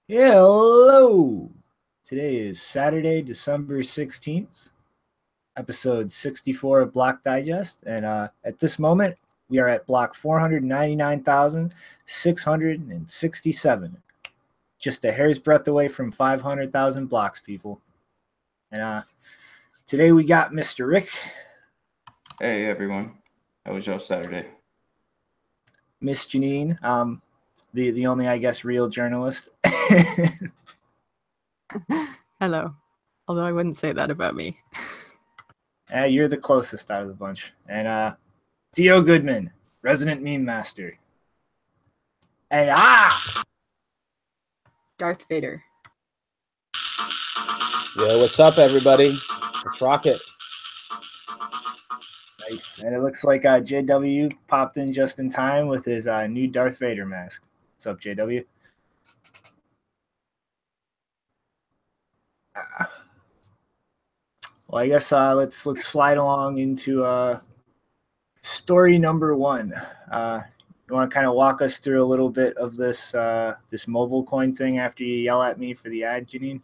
Hello! Today is Saturday, December 16th, episode 64 of Block Digest. And at this moment, we are at block 499,667. Just a hair's breadth away from 500,000 blocks, people. And today we got Mr. Rick. Hey, everyone. How was your Saturday? Miss Janine, the only, I guess, real journalist. Hello. Although I wouldn't say that about me. You're the closest out of the bunch. And Theo Goodman, resident meme master. And Darth Vader. Yo, what's up, everybody? Let's rock it. Nice. And it looks like JW popped in just in time with his new Darth Vader mask. What's up, JW? Well, I guess let's slide along into story number one. You want to kind of walk us through a little bit of this this MobileCoin thing after you yell at me for the ad, Janine?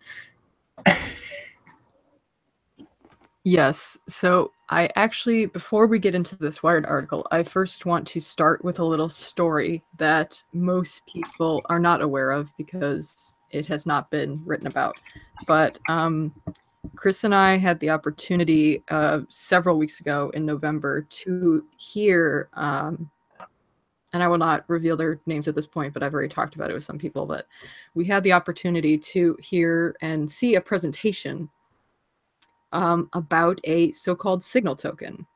Yes. So I actually, before we get into this Wired article, I first want to start with a little story that most people are not aware of because it has not been written about. But Chris and I had the opportunity several weeks ago in November to hear, and I will not reveal their names at this point, but I've already talked about it with some people, but we had the opportunity to hear and see a presentation about a so-called signal token.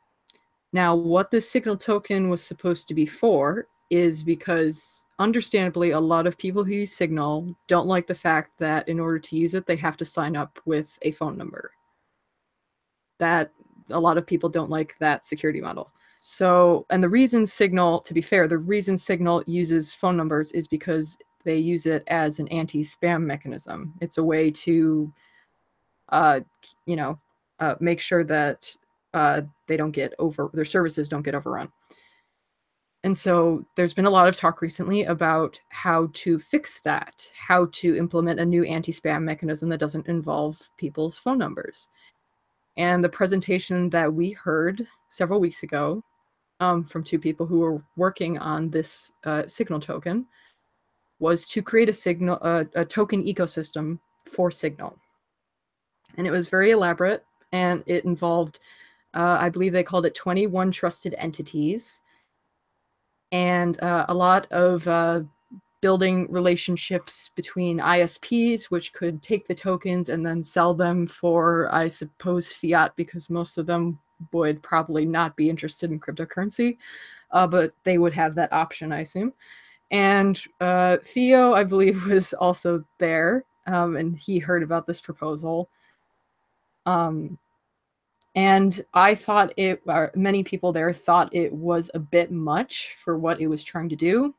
Now, what this signal token was supposed to be for is because, understandably, a lot of people who use Signal don't like the fact that in order to use it, they have to sign up with a phone number. That a lot of people don't like that security model. So, and the reason Signal, to be fair, the reason Signal uses phone numbers is because they use it as an anti-spam mechanism. It's a way to, make sure that they don't get their services don't get overrun. And so there's been a lot of talk recently about how to fix that, how to implement a new anti-spam mechanism that doesn't involve people's phone numbers. And the presentation that we heard several weeks ago from two people who were working on this Signal token was to create a token ecosystem for Signal. And it was very elaborate, and it involved, I believe they called it 21 trusted entities, and a lot of building relationships between ISPs, which could take the tokens and then sell them for, I suppose, fiat, because most of them would probably not be interested in cryptocurrency, but they would have that option, I assume. And Theo, I believe, was also there, and he heard about this proposal. And I thought many people there thought it was a bit much for what it was trying to do.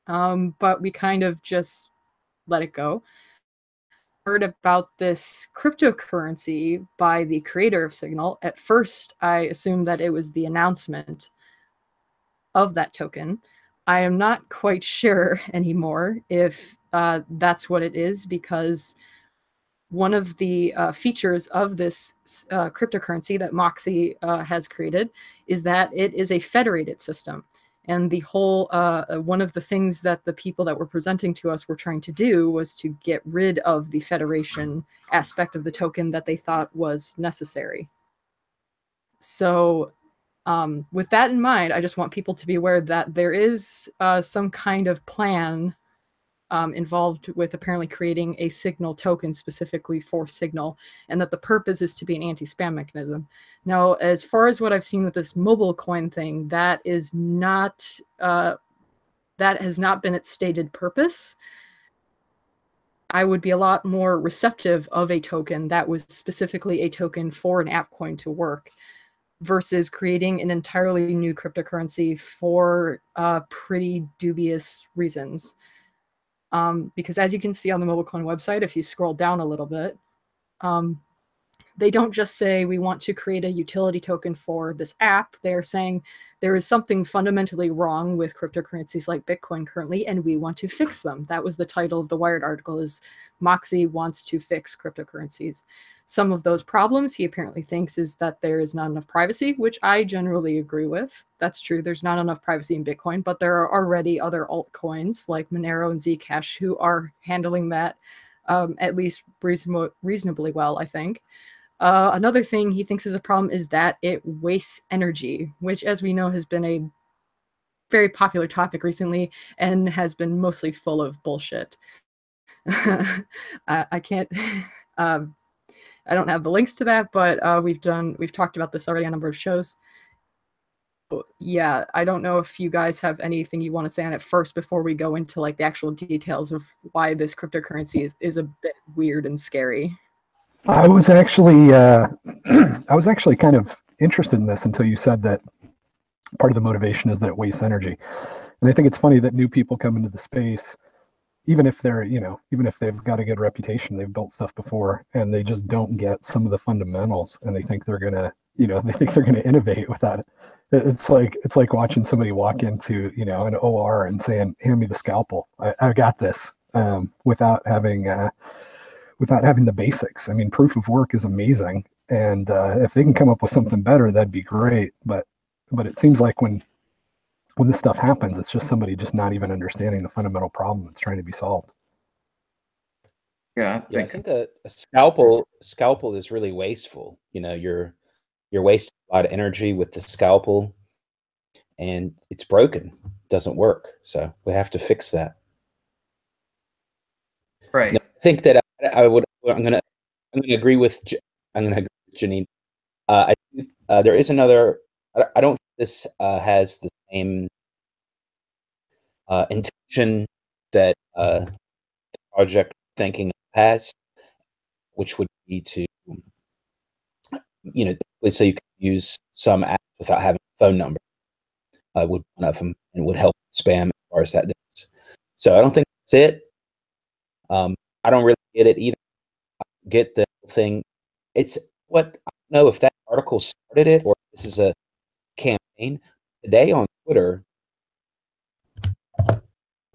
But we kind of just let it go. Heard about this cryptocurrency by the creator of Signal. At first, I assumed that it was the announcement of that token. I am not quite sure anymore if that's what it is, because one of the features of this cryptocurrency that Moxie has created is that it is a federated system. And the whole, one of the things that the people that were presenting to us were trying to do was to get rid of the federation aspect of the token that they thought was necessary. So with that in mind, I just want people to be aware that there is some kind of plan involved with apparently creating a Signal token specifically for Signal, and that the purpose is to be an anti-spam mechanism. Now, as far as what I've seen with this MobileCoin thing, that is not that has not been its stated purpose. I would be a lot more receptive of a token that was specifically a token for an app coin to work, versus creating an entirely new cryptocurrency for pretty dubious reasons. Because as you can see on the MobileCoin website, if you scroll down a little bit, they don't just say we want to create a utility token for this app. They're saying there is something fundamentally wrong with cryptocurrencies like Bitcoin currently, and we want to fix them. That was the title of the Wired article, is Moxie wants to fix cryptocurrencies. Some of those problems he apparently thinks is that there is not enough privacy, which I generally agree with. That's true. There's not enough privacy in Bitcoin, but there are already other altcoins like Monero and Zcash who are handling that at least reasonably well, I think. Another thing he thinks is a problem is that it wastes energy, which, as we know, has been a very popular topic recently and has been mostly full of bullshit. I can't, I don't have the links to that, but we've talked about this already on a number of shows. Yeah, I don't know if you guys have anything you want to say on it first before we go into like the actual details of why this cryptocurrency is a bit weird and scary. I was actually kind of interested in this until you said that part of the motivation is that it wastes energy. And I think it's funny that new people come into the space, even if they're, even if they've got a good reputation, they've built stuff before, and they just don't get some of the fundamentals, and they think they're gonna, innovate without it. It's like watching somebody walk into, an OR and saying, "Hand me the scalpel. I got this," without having the basics. I mean, proof of work is amazing, and if they can come up with something better, that'd be great. But it seems like when this stuff happens, it's just somebody just not even understanding the fundamental problem that's trying to be solved. Yeah, I think a scalpel is really wasteful. You're wasting a lot of energy with the scalpel, and it's broken, doesn't work. So we have to fix that. right. Now, I think that I'm gonna agree with Janine. There is another. I don't think this has the same intention that the project thinking has, which would be to, so you can use some apps without having a phone number. Would one of them, and would help spam as far as that goes. So I don't think that's it. I don't really get it either. Get the thing. It's what I don't know if that article started it or this is a campaign. Today on Twitter.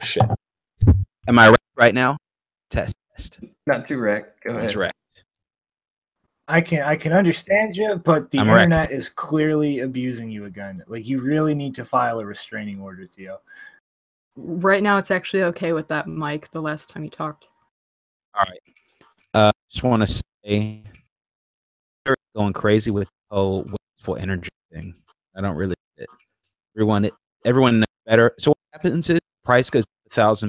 Shit. Am I right now? Test. Not too wrecked. Go ahead. That's right. I can understand you, but the I'm internet wrecked. is clearly abusing you again. Like, you really need to file a restraining order, Theo. Right now, it's actually okay with that mic. The last time you talked. All right. Just want to say, they're going crazy with the whole wasteful energy thing. I don't really get it. Everyone knows better. So what happens is price goes to $1,000,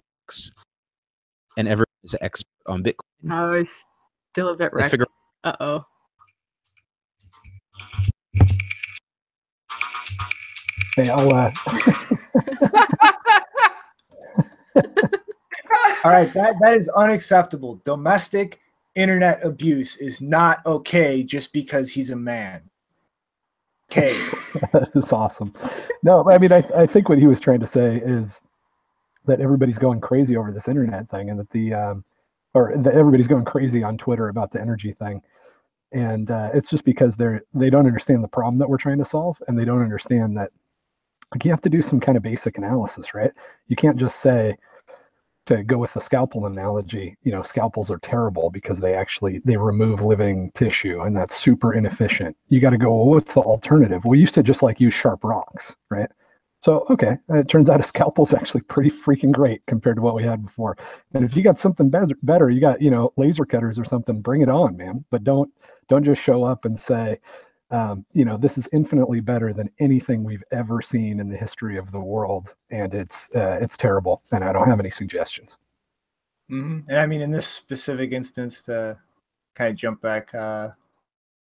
and everyone is an expert on Bitcoin. Oh, it's still a bit They wrecked. figure- Uh-oh. Hey, I'll All right, that is unacceptable. Domestic internet abuse is not okay just because he's a man. Okay. That's awesome. No, I mean, I think what he was trying to say is that everybody's going crazy over this internet thing, and that that everybody's going crazy on Twitter about the energy thing, and it's just because they don't understand the problem that we're trying to solve, and they don't understand that, like, you have to do some kind of basic analysis, right? You can't just say, to go with the scalpel analogy, scalpels are terrible because they remove living tissue, and that's super inefficient. You got to go, well, what's the alternative? We used to just use sharp rocks, right? So, okay, it turns out a scalpel is actually pretty freaking great compared to what we had before. And if you got something better, you got, laser cutters or something, bring it on, man. But don't just show up and say, this is infinitely better than anything we've ever seen in the history of the world, and it's terrible, and I don't have any suggestions. Mm-hmm. And I mean, in this specific instance, to kind of jump back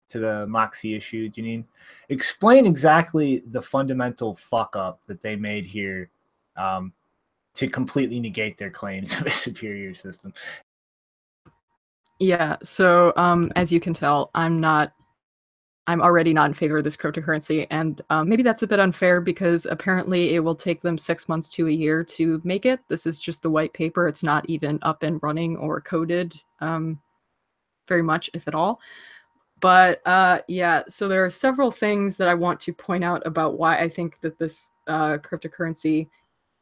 to the Moxie issue, Janine, explain exactly the fundamental fuck up that they made here to completely negate their claims of a superior system. Yeah, so as you can tell, I'm already not in favor of this cryptocurrency, and maybe that's a bit unfair because apparently it will take them 6 months to a year to make it. This is just the white paper. It's not even up and running or coded very much, if at all. But yeah, so there are several things that I want to point out about why I think that this cryptocurrency,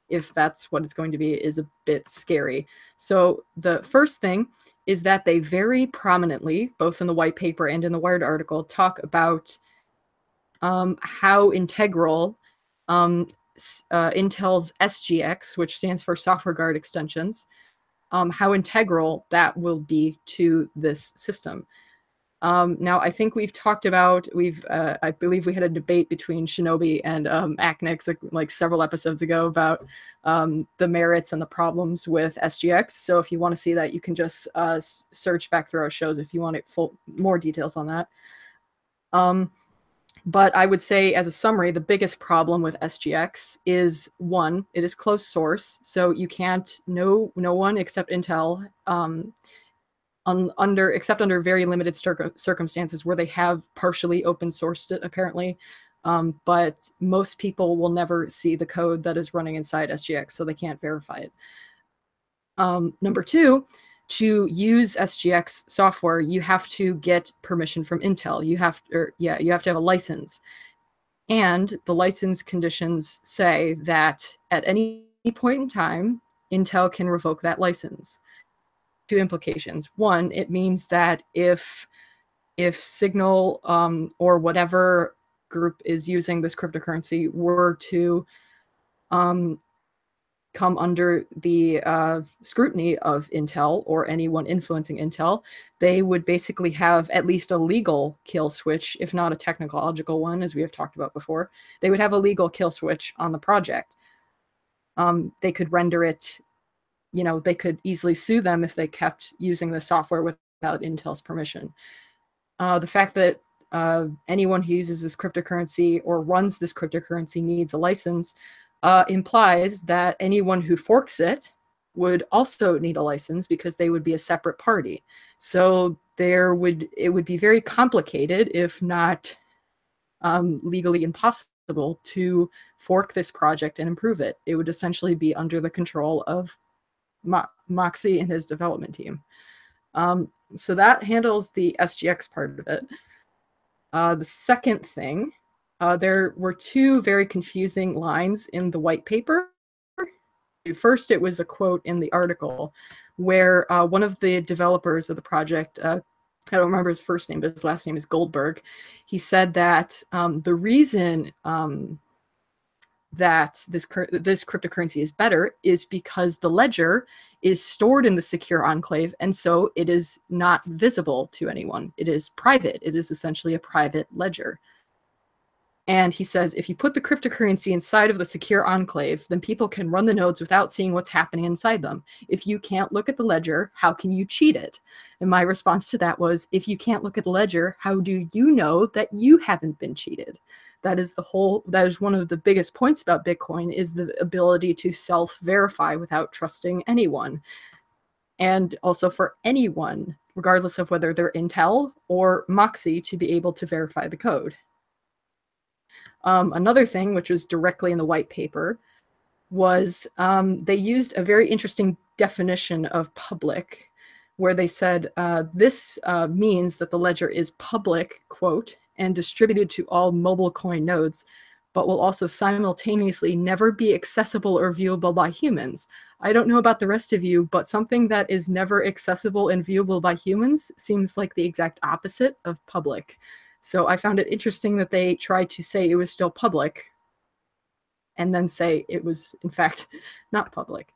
if that's what it's going to be, is a bit scary. So the first thing is that they very prominently, both in the white paper and in the Wired article, talk about how integral Intel's SGX, which stands for Software Guard Extensions, how integral that will be to this system. Now, I think we've talked about, I believe we had a debate between Shinobi and Acnix like several episodes ago about the merits and the problems with SGX. So if you want to see that, you can just search back through our shows if you want more details on that. But I would say, as a summary, the biggest problem with SGX is, one, it is closed source. So you can't, no one except Intel, except under very limited circumstances where they have partially open sourced it, apparently. But most people will never see the code that is running inside SGX, so they can't verify it. Number two, to use SGX software, you have to get permission from Intel. You have to have a license. And the license conditions say that at any point in time, Intel can revoke that license. Two implications. One, it means that if Signal or whatever group is using this cryptocurrency were to come under the scrutiny of Intel or anyone influencing Intel, they would basically have at least a legal kill switch, if not a technological one, as we have talked about before. They would have a legal kill switch on the project. They could render it, they could easily sue them if they kept using the software without Intel's permission. The fact that anyone who uses this cryptocurrency or runs this cryptocurrency needs a license implies that anyone who forks it would also need a license because they would be a separate party. So it would be very complicated, if not legally impossible, to fork this project and improve it. It would essentially be under the control of Moxie and his development team. So that handles the SGX part of it. The second thing, there were two very confusing lines in the white paper. First, it was a quote in the article where one of the developers of the project, I don't remember his first name, but his last name is Goldberg. He said that the reason that this cryptocurrency is better is because the ledger is stored in the secure enclave, and so it is not visible to anyone. It is private. It is essentially a private ledger. And he says, if you put the cryptocurrency inside of the secure enclave, then people can run the nodes without seeing what's happening inside them. If you can't look at the ledger, how can you cheat it? And my response to that was, if you can't look at the ledger, how do you know that you haven't been cheated? That is one of the biggest points about Bitcoin, is the ability to self-verify without trusting anyone. And also for anyone, regardless of whether they're Intel or Moxie, to be able to verify the code. Another thing, which was directly in the white paper, was they used a very interesting definition of public, where they said this means that the ledger is public, quote, and distributed to all MobileCoin nodes, but will also simultaneously never be accessible or viewable by humans. I don't know about the rest of you, but something that is never accessible and viewable by humans seems like the exact opposite of public. So I found it interesting that they tried to say it was still public and then say it was, in fact, not public.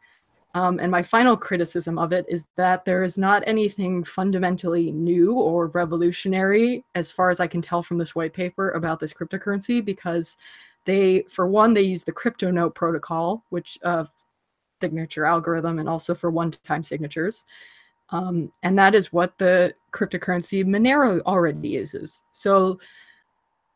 And my final criticism of it is that there is not anything fundamentally new or revolutionary, as far as I can tell from this white paper, about this cryptocurrency, because for one, they use the crypto note protocol, which signature algorithm, and also for one-time signatures. And that is what the cryptocurrency Monero already uses. So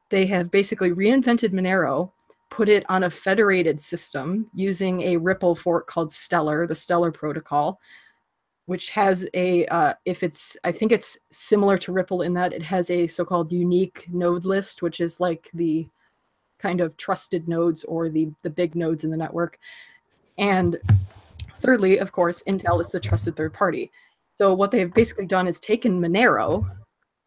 they have basically reinvented Monero, put it on a federated system using a Ripple fork called Stellar, the Stellar protocol, which has I think it's similar to Ripple in that it has a so-called unique node list, which is like the kind of trusted nodes or the big nodes in the network. And thirdly, of course, Intel is the trusted third party. So what they've basically done is taken Monero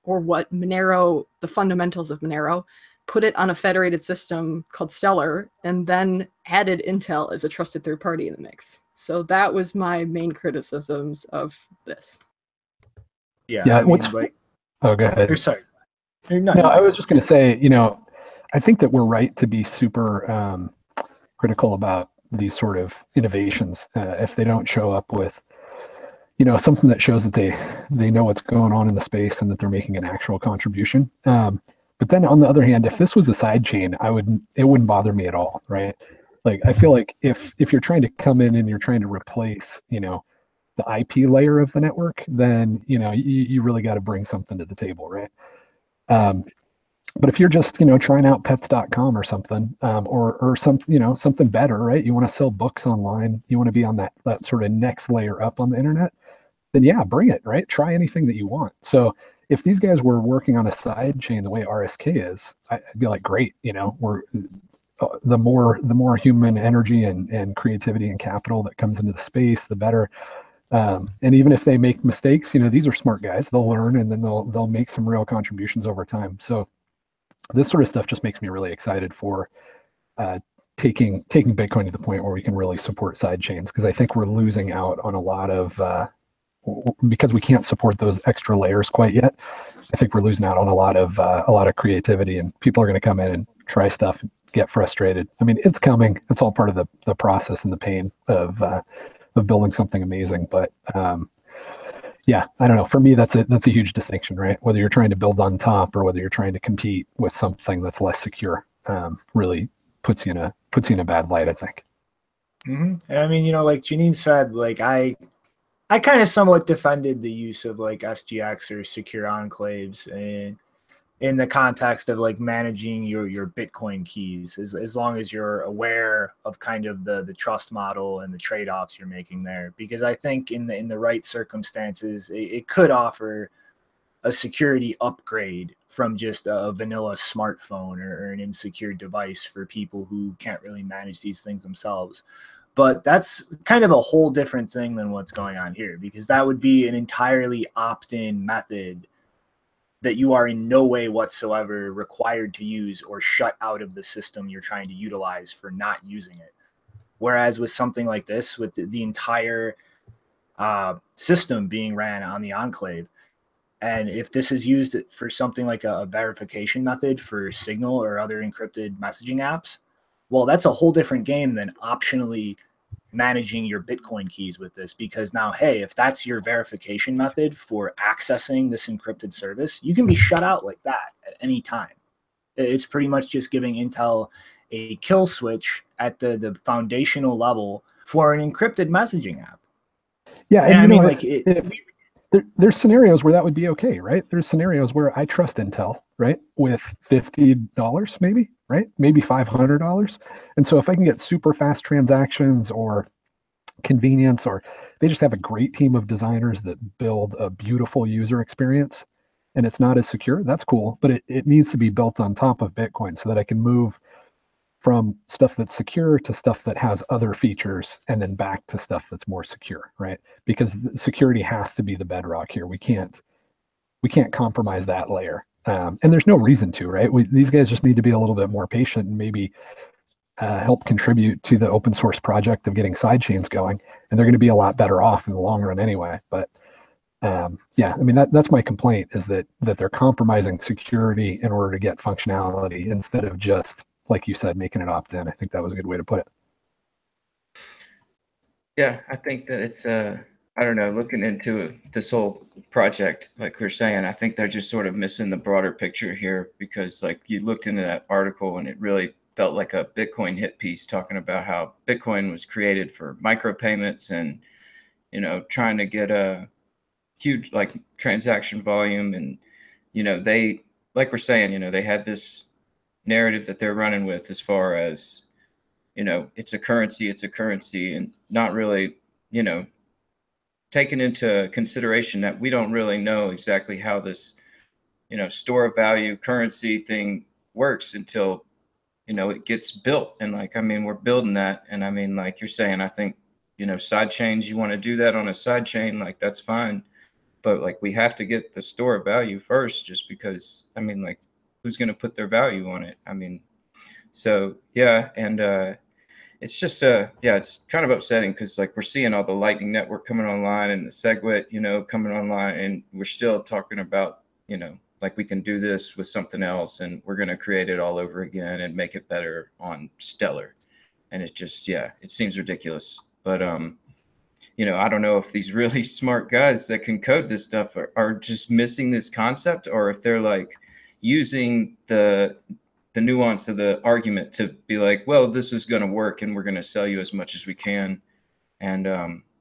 or what Monero, the fundamentals of Monero, put it on a federated system called Stellar, and then added Intel as a trusted third party in the mix. So that was my main criticisms of this. Yeah, what's like, oh, go ahead. or sorry. No, I was just going to say, I think that we're right to be super critical about these sort of innovations if they don't show up with, something that shows that they know what's going on in the space and that they're making an actual contribution. But then on the other hand, if this was a side chain, it wouldn't bother me at all, right? Like, I feel like if you're trying to come in and you're trying to replace, the IP layer of the network, then, you really got to bring something to the table, right? But if you're just, trying out pets.com or something, or something, something better, right? You want to sell books online, you want to be on that sort of next layer up on the internet, then yeah, bring it, right? Try anything that you want. So if these guys were working on a side chain the way RSK is, I'd be like, great, we're the more human energy and creativity and capital that comes into the space, the better. And even if they make mistakes, these are smart guys. They'll learn and then they'll make some real contributions over time. So this sort of stuff just makes me really excited for taking Bitcoin to the point where we can really support side chains, because I think we're losing out on a lot of because we can't support those extra layers quite yet. I think we're losing out on a lot of creativity, and people are going to come in and try stuff and get frustrated. I mean, it's coming. It's all part of the process and the pain of building something amazing. But yeah, I don't know. For me, that's a huge distinction, right? Whether you're trying to build on top or whether you're trying to compete with something that's less secure, really puts you in a bad light, I think. Mm-hmm. And I mean, like Janine said, like I kind of somewhat defended the use of like SGX or secure enclaves and in the context of like managing your Bitcoin keys, as long as you're aware of kind of the trust model and the trade-offs you're making there. Because I think in the right circumstances, it could offer a security upgrade from just a vanilla smartphone or an insecure device for people who can't really manage these things themselves. But that's kind of a whole different thing than what's going on here, because that would be an entirely opt-in method that you are in no way whatsoever required to use or shut out of the system you're trying to utilize for not using it. Whereas with something like this, with the entire system being ran on the enclave, and if this is used for something like a verification method for Signal or other encrypted messaging apps, well, that's a whole different game than optionally managing your Bitcoin keys with this. Because now, hey, if that's your verification method for accessing this encrypted service, you can be shut out like that at any time. It's pretty much just giving Intel a kill switch at the foundational level for an encrypted messaging app. Yeah, and I mean, like there's scenarios where that would be okay, right? There's scenarios where I trust Intel, right, with $50 maybe, right? Maybe $500. And so if I can get super fast transactions or convenience, or they just have a great team of designers that build a beautiful user experience and it's not as secure, that's cool. But it needs to be built on top of Bitcoin so that I can move from stuff that's secure to stuff that has other features and then back to stuff that's more secure, right? Because security has to be the bedrock here. We can't compromise that layer. And there's no reason to, right? These guys just need to be a little bit more patient and maybe help contribute to the open source project of getting sidechains going. And they're going to be a lot better off in the long run anyway. But yeah, I mean, that's my complaint, is that they're compromising security in order to get functionality instead of just, like you said, making it opt-in. I think that was a good way to put it. Yeah, I think that it's I don't know, looking into this whole project, like we're saying, I think they're just sort of missing the broader picture here, because like you looked into that article and it really felt like a Bitcoin hit piece talking about how Bitcoin was created for micropayments and, trying to get a huge like transaction volume. And, they, like we're saying, they had this narrative that they're running with as far as, it's a currency, and not really, taking into consideration that we don't really know exactly how this, store of value currency thing works until, it gets built. And like, I mean, we're building that. And I mean, like you're saying, I think, side chains, you want to do that on a side chain, like that's fine. but like we have to get the store of value first, just because, I mean, like who's going to put their value on it? I mean, so yeah. And it's just yeah, it's kind of upsetting because like we're seeing all the Lightning Network coming online and the Segwit, you know, coming online, and we're still talking about, you know, like we can do this with something else and we're going to create it all over again and make it better on Stellar. And it's just, yeah, it seems ridiculous. But you know, I don't know if these really smart guys that can code this stuff are just missing this concept, or if they're like using the nuance of the argument to be like, well, this is going to work and we're going to sell you as much as we can. And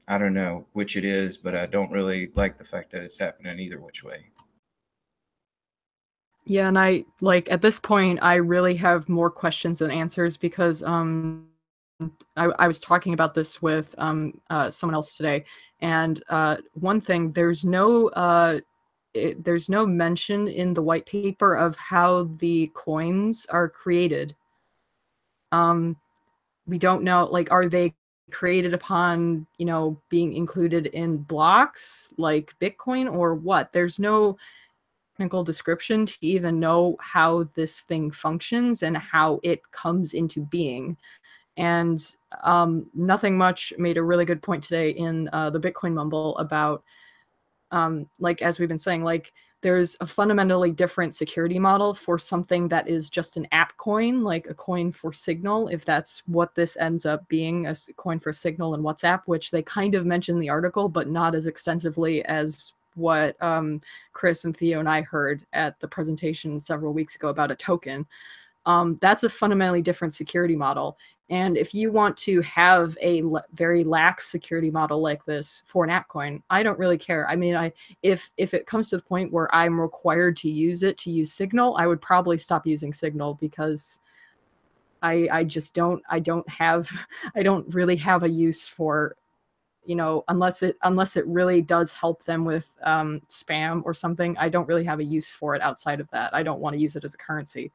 I don't know which it is, but I don't really like the fact that it's happening either which way. Yeah, and I like at this point I really have more questions than answers, because I was talking about this with someone else today, and one thing, there's no mention in the white paper of how the coins are created. We don't know, like, are they created upon, you know, being included in blocks like Bitcoin or what? There's no technical description to even know how this thing functions and how it comes into being. And Nothing Much made a really good point today in the Bitcoin Mumble about, like, as we've been saying, like, there's a fundamentally different security model for something that is just an app coin, like a coin for Signal, if that's what this ends up being, a coin for Signal and WhatsApp, which they kind of mentioned in the article, but not as extensively as what Chris and Theo and I heard at the presentation several weeks ago about a token. That's a fundamentally different security model. And if you want to have a very lax security model like this for an app coin, I don't really care. I mean, if it comes to the point where I'm required to use it to use Signal, I would probably stop using Signal, because I just don't really have a use for, you know, unless it really does help them with spam or something. I don't really have a use for it outside of that. I don't want to use it as a currency.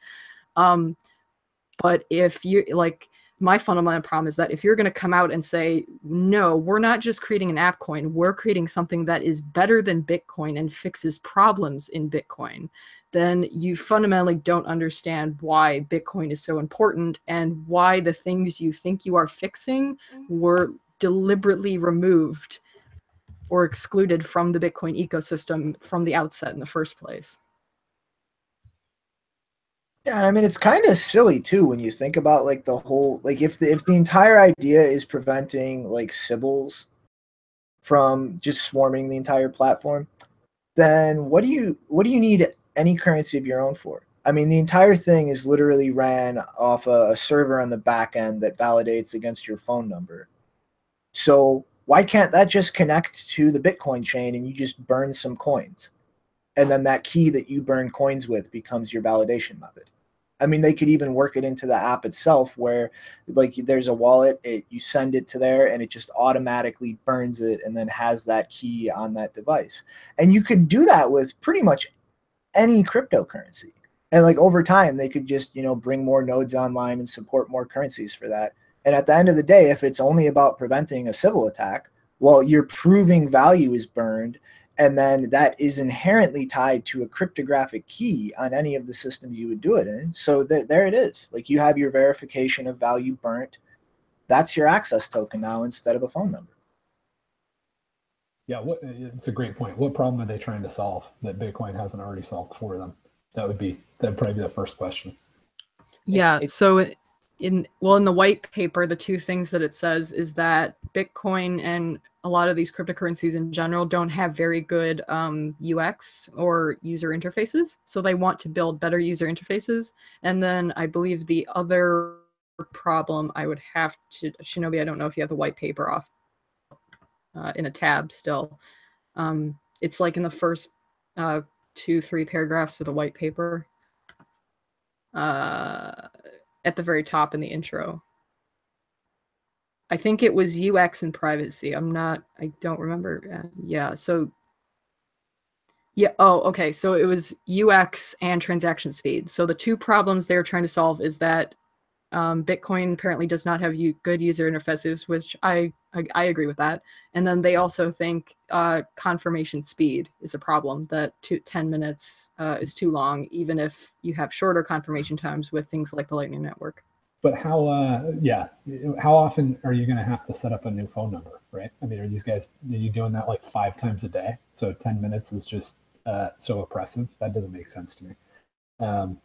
But if you like, my fundamental problem is that if you're going to come out and say, no, we're not just creating an app coin, we're creating something that is better than Bitcoin and fixes problems in Bitcoin, then you fundamentally don't understand why Bitcoin is so important and why the things you think you are fixing were deliberately removed or excluded from the Bitcoin ecosystem from the outset in the first place. Yeah, I mean, it's kind of silly too when you think about like the whole, like if the entire idea is preventing like Sybils from just swarming the entire platform, then what do you need any currency of your own for? I mean, the entire thing is literally ran off a server on the back end that validates against your phone number. So why can't that just connect to the Bitcoin chain and you just burn some coins? And then that key that you burn coins with becomes your validation method. I mean, they could even work it into the app itself where like there's a wallet, you send it to there and it just automatically burns it and then has that key on that device. And you could do that with pretty much any cryptocurrency. And like over time, they could just, you know, bring more nodes online and support more currencies for that. And at the end of the day, if it's only about preventing a Sybil attack, well, you're proving value is burned. And then that is inherently tied to a cryptographic key on any of the systems you would do it in. So there it is. Like you have your verification of value burnt. That's your access token now instead of a phone number. Yeah, it's a great point. What problem are they trying to solve that Bitcoin hasn't already solved for them? That'd probably be the first question. Yeah, so in the white paper, the two things that it says is that Bitcoin and a lot of these cryptocurrencies in general don't have very good UX or user interfaces. So they want to build better user interfaces. And then I believe the other problem I would have to, Shinobi, I don't know if you have the white paper off in a tab still. It's like in the first 2-3 paragraphs of the white paper. At the very top in the intro. I think it was UX and privacy. I don't remember. Yeah, so yeah, oh, okay. So it was UX and transaction speed. So the two problems they're trying to solve is that Bitcoin apparently does not have good user interfaces, which I agree with that. And then they also think confirmation speed is a problem, that 10 minutes is too long, even if you have shorter confirmation times with things like the Lightning Network. But how often are you going to have to set up a new phone number, right? I mean, are you doing that like 5 times a day? So 10 minutes is just so oppressive. That doesn't make sense to me. And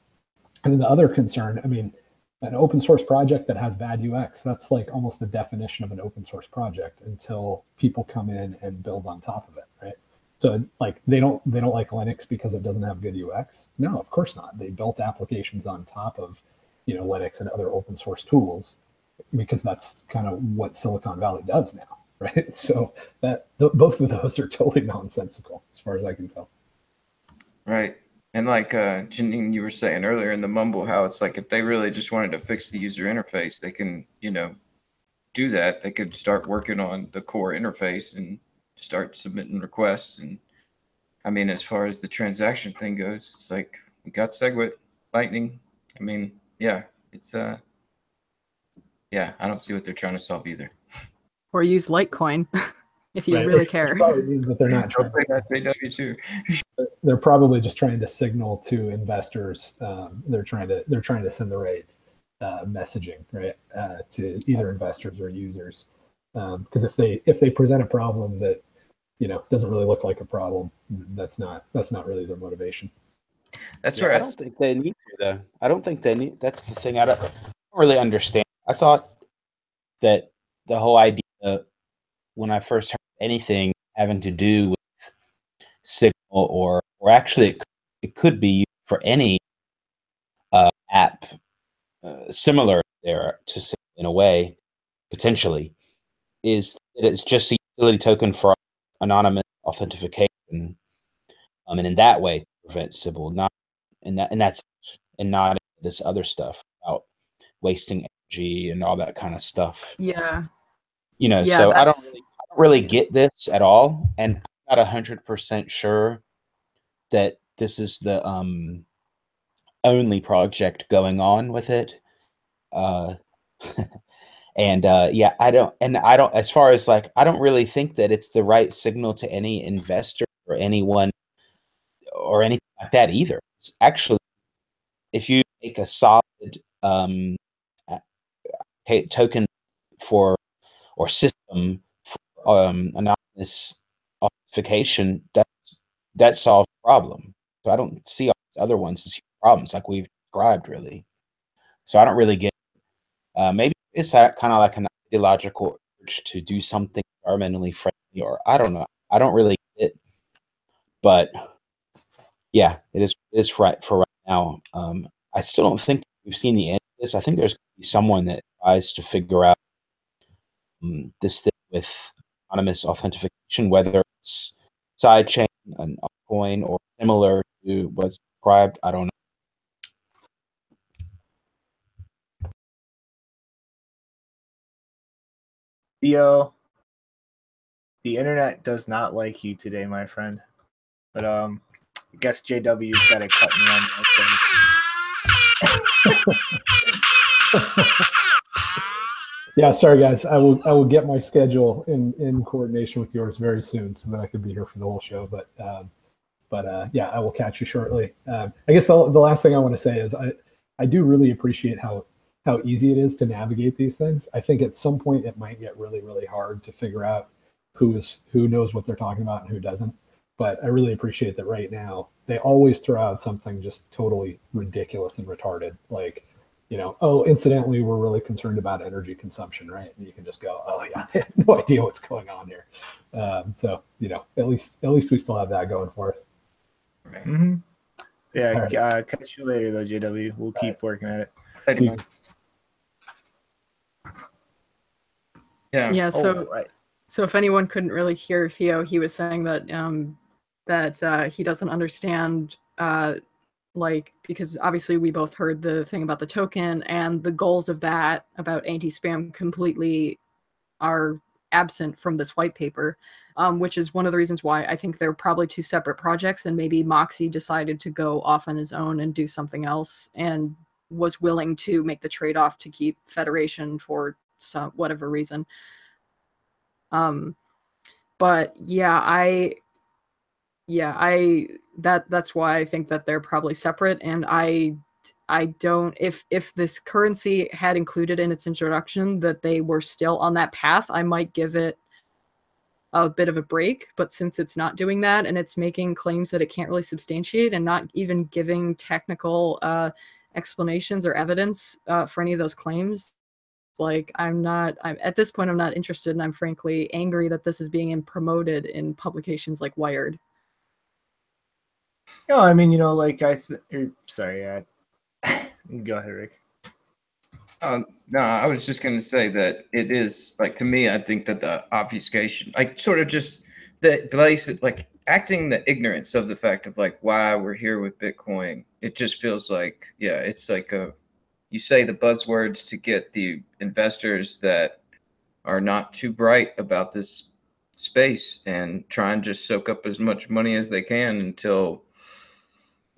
then the other concern, I mean, an open source project that has bad UX, that's like almost the definition of an open source project until people come in and build on top of it, right? So like they don't like Linux because it doesn't have good UX. No, of course not. They built applications on top of, Linux and other open source tools because that's kind of what Silicon Valley does now, right? So both of those are totally nonsensical as far as I can tell. Right. And like Janine, you were saying earlier in the mumble, how it's like if they really just wanted to fix the user interface, they can, do that. They could start working on the core interface and start submitting requests. And I mean, as far as the transaction thing goes, it's like we got Segwit, Lightning. I mean, yeah, it's yeah, I don't see what they're trying to solve either. Or use Litecoin if you really care. It probably means that they're not trying. They're probably just trying to signal to investors. They're trying to send the right messaging, right, to either investors or users. Because if they present a problem that doesn't really look like a problem, that's not really their motivation. That's where I don't think they need to, though. I don't think they need. That's the thing. I don't really understand. I thought that the whole idea when I first heard anything having to do with Signal or actually it could be used for any app similar there to Signal in a way, potentially, is that it's just a utility token for anonymous authentication, and in that way prevent Sybil, not not this other stuff about wasting energy and all that kind of stuff. Yeah. So I don't really get this at all, and I'm not 100% sure that this is the only project going on with it. And I don't, as far as like, I don't really think that it's the right signal to any investor or anyone or anything like that either. It's actually, if you make a solid token for or system for anonymous authentication, that solves the problem. So I don't see all these other ones as problems like we've described, really. So I don't really get maybe it's kind of like an ideological urge to do something environmentally friendly, or I don't know. I don't really get it. But yeah, it is right for right now. I still don't think we've seen the end of this. I think there's going to be someone that tries to figure out this thing with anonymous authentication, whether it's sidechain, an altcoin, or similar to what's described. I don't know. Theo, the internet does not like you today, my friend. But I guess JW's got to cut me on that. Yeah, sorry guys. I will get my schedule in coordination with yours very soon, so that I can be here for the whole show. But yeah, I will catch you shortly. I guess the last thing I want to say is I do really appreciate how easy it is to navigate these things. I think at some point it might get really, really hard to figure out who knows what they're talking about and who doesn't. But I really appreciate that right now they always throw out something just totally ridiculous and retarded, like, oh, incidentally, we're really concerned about energy consumption, right? And you can just go, oh yeah, they have no idea what's going on here. So at least we still have that going for us. Mm-hmm. Yeah, right. Catch you later though, JW. We'll keep working at it. Yeah. So if anyone couldn't really hear Theo, he was saying that that he doesn't understand, because obviously we both heard the thing about the token, and the goals of that about anti-spam completely are absent from this white paper, which is one of the reasons why I think they're probably two separate projects, and maybe Moxie decided to go off on his own and do something else and was willing to make the trade-off to keep Federation for some whatever reason. But that's why I think that they're probably separate. And I don't, if this currency had included in its introduction that they were still on that path, I might give it a bit of a break. But since it's not doing that and it's making claims that it can't really substantiate and not even giving technical explanations or evidence for any of those claims, like I'm at this point I'm not interested, and I'm frankly angry that this is being promoted in publications like Wired. No, I mean, like sorry, go ahead, Rick. No, I was just going to say that it is, like, to me, I think that the obfuscation, like, sort of just the place, like, acting the ignorance of the fact of, like, why we're here with Bitcoin, it just feels like, yeah, it's like you say the buzzwords to get the investors that are not too bright about this space and try and just soak up as much money as they can until,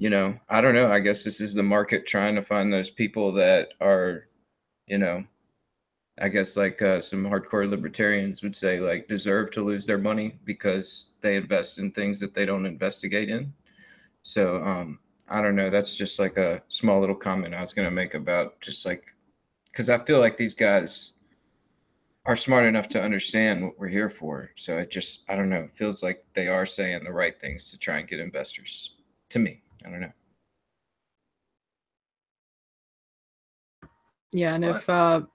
I don't know, I guess this is the market trying to find those people that are, I guess like some hardcore libertarians would say, like, deserve to lose their money because they invest in things that they don't investigate in. So I don't know. That's just like a small little comment I was going to make about just like, because I feel like these guys are smart enough to understand what we're here for. So it just, I don't know, it feels like they are saying the right things to try and get investors. To me, I don't know. Yeah, and if one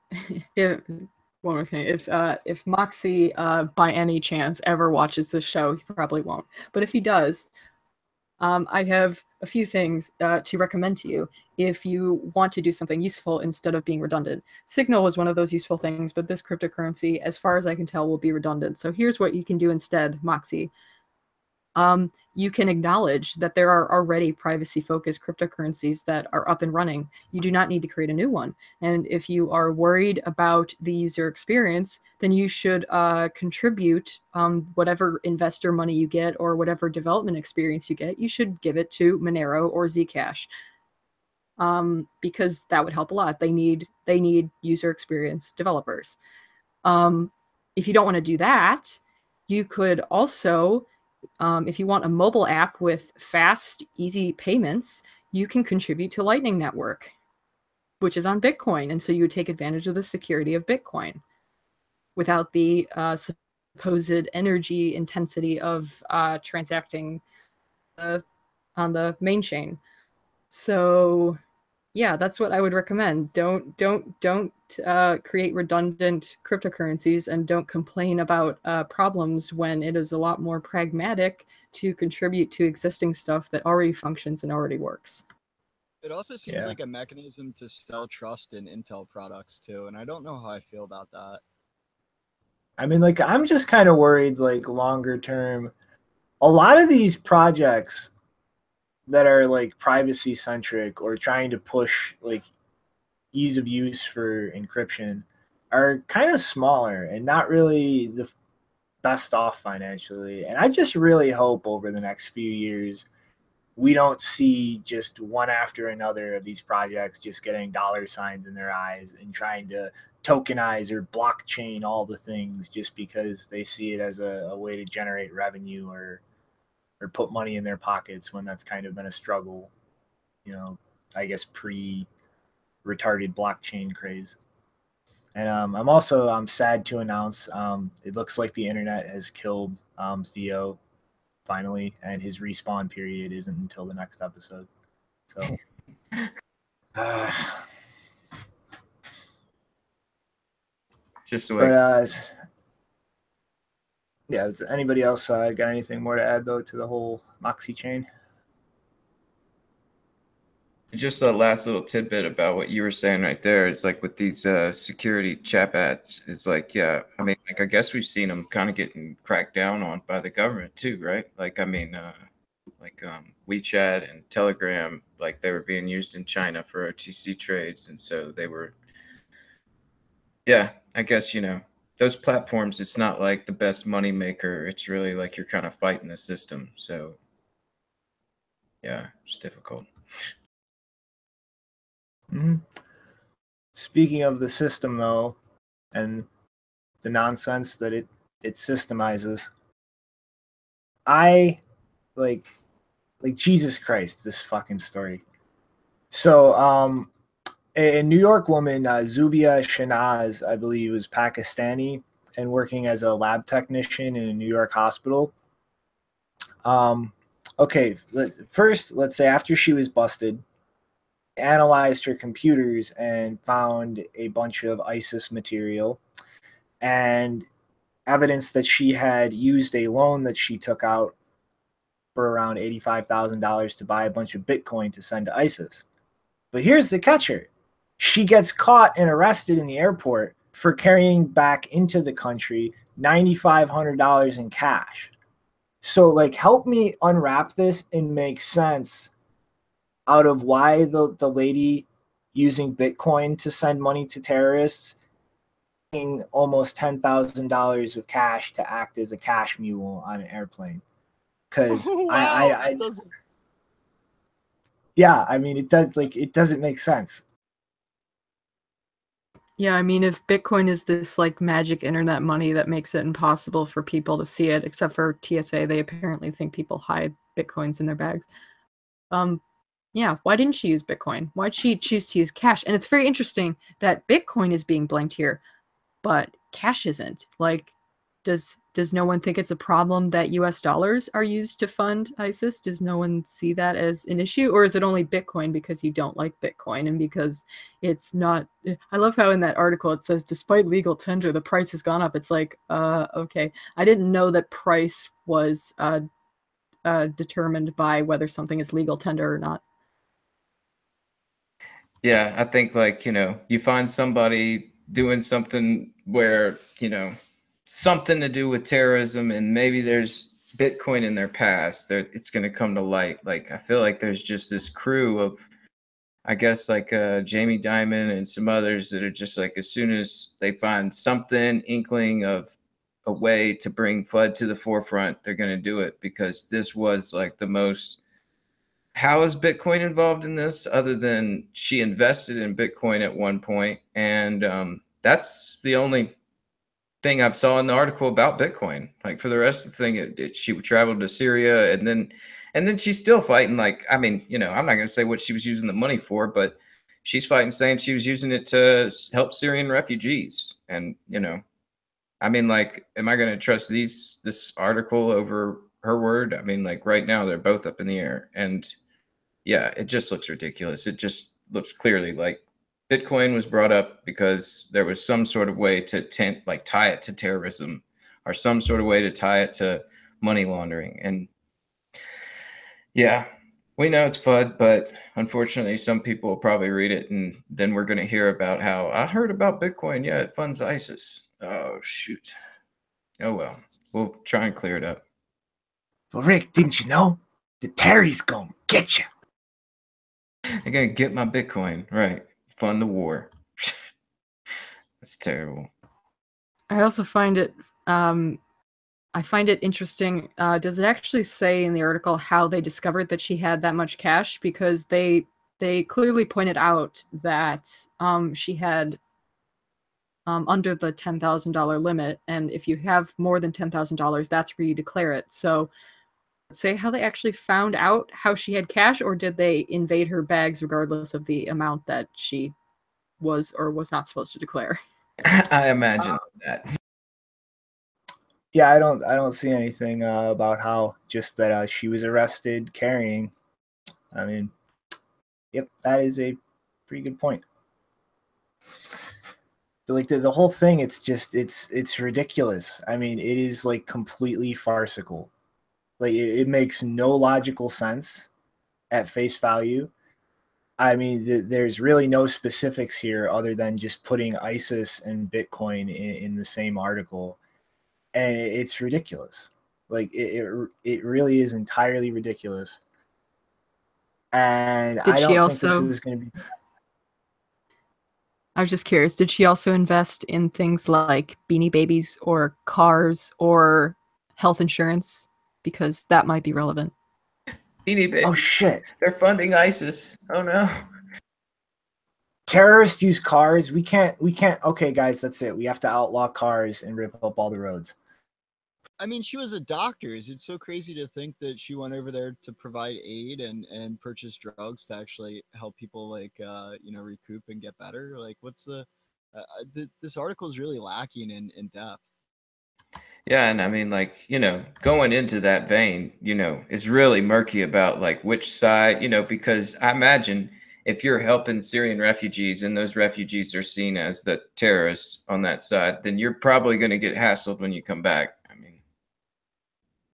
more thing, if Moxie by any chance ever watches this show, he probably won't. But if he does, I have a few things to recommend to you if you want to do something useful instead of being redundant. Signal was one of those useful things, but this cryptocurrency, as far as I can tell, will be redundant. So here's what you can do instead, Moxie. You can acknowledge that there are already privacy-focused cryptocurrencies that are up and running. You do not need to create a new one. And if you are worried about the user experience, then you should contribute whatever investor money you get or whatever development experience you get, you should give it to Monero or Zcash. Because that would help a lot. They need user experience developers. If you don't want to do that, you could also, if you want a mobile app with fast, easy payments, you can contribute to Lightning Network, which is on Bitcoin. And so you would take advantage of the security of Bitcoin without the supposed energy intensity of transacting on the main chain. So yeah, that's what I would recommend. Don't create redundant cryptocurrencies, and don't complain about problems when it is a lot more pragmatic to contribute to existing stuff that already functions and already works. It also seems like a mechanism to sell trust in Intel products too, and I don't know how I feel about that. I mean, like, I'm just kind of worried, like, longer term. A lot of these projects that are like privacy centric or trying to push like ease of use for encryption are kind of smaller and not really the best off financially. And I just really hope over the next few years we don't see just one after another of these projects just getting dollar signs in their eyes and trying to tokenize or blockchain all the things just because they see it as a way to generate revenue or put money in their pockets, when that's kind of been a struggle, I guess pre-retarded blockchain craze. And I'm sad to announce it looks like the internet has killed Theo finally, and his respawn period isn't until the next episode. So just the way. But yeah, has anybody else got anything more to add though to the whole Moxie chain? Just a last little tidbit about what you were saying right there is like with these security chat ads is like, yeah, I mean, like, I guess we've seen them kind of getting cracked down on by the government too, right? Like, I mean, WeChat and Telegram, like they were being used in China for OTC trades. And so they were, yeah, I guess, those platforms, it's not like the best money maker. It's really like you're kind of fighting the system. So yeah, it's difficult. Mm-hmm. Speaking of the system, though, and the nonsense that it systemizes, I like Jesus Christ, this fucking story. So, a New York woman, Zubia Shanaz, I believe, was Pakistani and working as a lab technician in a New York hospital. Okay, first, let's say after she was busted, analyzed her computers and found a bunch of ISIS material and evidence that she had used a loan that she took out for around $85,000 to buy a bunch of Bitcoin to send to ISIS. But here's the catcher. She gets caught and arrested in the airport for carrying back into the country $9,500 in cash. So, like, help me unwrap this and make sense out of why the lady using Bitcoin to send money to terrorists paying almost $10,000 of cash to act as a cash mule on an airplane. Because yeah, I mean, it doesn't make sense. Yeah, I mean, if Bitcoin is this like magic internet money that makes it impossible for people to see it, except for TSA, they apparently think people hide Bitcoins in their bags. Yeah, why didn't she use Bitcoin? Why'd she choose to use cash? And it's very interesting that Bitcoin is being blamed here, but cash isn't. Like, does no one think it's a problem that US dollars are used to fund ISIS? Does no one see that as an issue? Or is it only Bitcoin because you don't like Bitcoin and because it's not... I love how in that article it says, despite legal tender, the price has gone up. It's like, okay. I didn't know that price was determined by whether something is legal tender or not. Yeah, I think, like, you find somebody doing something where, something to do with terrorism, and maybe there's Bitcoin in their past, it's going to come to light. Like, I feel like there's just this crew of, I guess, like Jamie Dimon and some others that are just like, as soon as they find something, inkling of a way to bring FUD to the forefront, they're going to do it, because this was like the most... How is Bitcoin involved in this other than she invested in Bitcoin at one point? And that's the only thing I've saw in the article about Bitcoin. Like, for the rest of the thing, she traveled to Syria, and then she's still fighting. Like, I mean, I'm not going to say what she was using the money for, but she's fighting, saying she was using it to help Syrian refugees. And, I mean, like, am I going to trust this article over her word? I mean, like, right now they're both up in the air. And yeah, it just looks ridiculous. It just looks clearly like Bitcoin was brought up because there was some sort of way to tie it to terrorism, or some sort of way to tie it to money laundering. And yeah, we know it's FUD, but unfortunately, some people will probably read it, and then we're going to hear about how I heard about Bitcoin. Yeah, it funds ISIS. Oh, shoot. Oh, well, we'll try and clear it up. But Rick, didn't you know? The Terry's gonna get you. They're going to get my Bitcoin. Right. Fund the war. That's terrible. I also find it interesting. Does it actually say in the article how they discovered that she had that much cash? Because they clearly pointed out that she had under the $10,000 limit, and if you have more than $10,000, that's where you declare it. So, say how they actually found out how she had cash, or did they invade her bags regardless of the amount that she was or was not supposed to declare? I imagine that. Yeah, I don't see anything about how just that she was arrested carrying. I mean, yep, that is a pretty good point. But like the whole thing, it's ridiculous. I mean, it is like completely farcical. Like it makes no logical sense at face value. I mean, there's really no specifics here other than just putting ISIS and Bitcoin in the same article, and it's ridiculous. Like it really is entirely ridiculous. And I don't think this is going to be... I was just curious, did she also invest in things like Beanie Babies or cars or health insurance? Because that might be relevant. Beanie Babies. Oh, shit. They're funding ISIS. Oh, no. terrorists use cars. We can't. Okay, guys, that's it. We have to outlaw cars and rip up all the roads. I mean, she was a doctor. Is it so crazy to think that she went over there to provide aid and purchase drugs to actually help people like recoup and get better? Like, what's this article is really lacking in depth. Yeah, and I mean, like, going into that vein, is really murky about like which side, because I imagine if you're helping Syrian refugees and those refugees are seen as the terrorists on that side, then you're probably going to get hassled when you come back. I mean,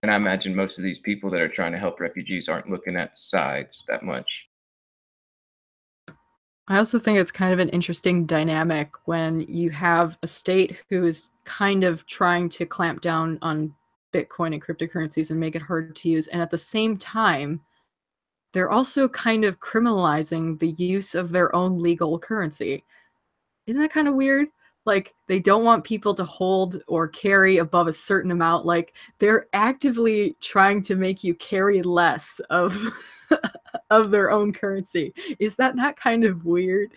and I imagine most of these people that are trying to help refugees aren't looking at sides that much. I also think it's kind of an interesting dynamic when you have a state who is kind of trying to clamp down on Bitcoin and cryptocurrencies and make it hard to use. And at the same time, they're also kind of criminalizing the use of their own legal currency. Isn't that kind of weird? Like, they don't want people to hold or carry above a certain amount. Like, they're actively trying to make you carry less of of their own currency. Is that not kind of weird?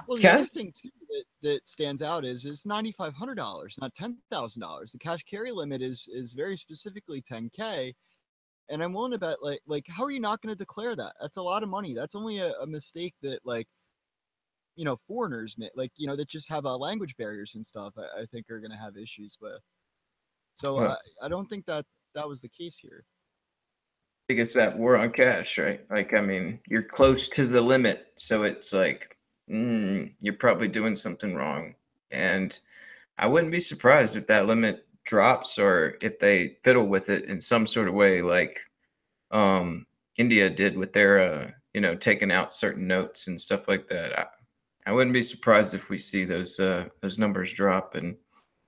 Well, the other thing too that stands out is $9,500, not $10,000. The cash carry limit is very specifically 10K, and I'm willing to bet like how are you not going to declare that? That's a lot of money. That's only a mistake that foreigners that just have language barriers and stuff. I think are going to have issues with. So I don't think that was the case here. I think it's that war on cash, right? Like, I mean, you're close to the limit, so it's like, you're probably doing something wrong. And I wouldn't be surprised if that limit drops or if they fiddle with it in some sort of way, like India did with their, taking out certain notes and stuff like that. I wouldn't be surprised if we see those numbers drop and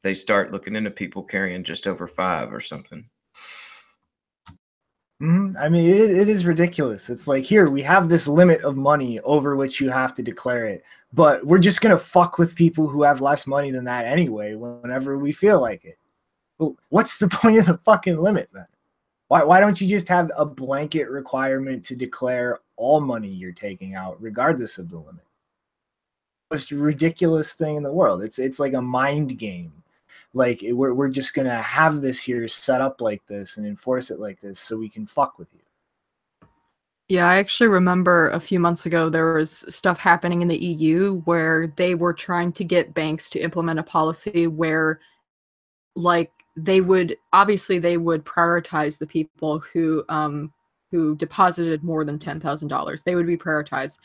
they start looking into people carrying just over 5 or something. I mean, it is ridiculous. It's like, here, we have this limit of money over which you have to declare it, but we're just going to fuck with people who have less money than that anyway, whenever we feel like it. Well, what's the point of the fucking limit then? Why don't you just have a blanket requirement to declare all money you're taking out, regardless of the limit? Most ridiculous thing in the world. It's like a mind game. Like, we're just gonna have this here set up like this and enforce it like this so we can fuck with you. Yeah, I actually remember a few months ago there was stuff happening in the EU where they were trying to get banks to implement a policy where, like, they would prioritize the people who deposited more than $10,000. They would be prioritized,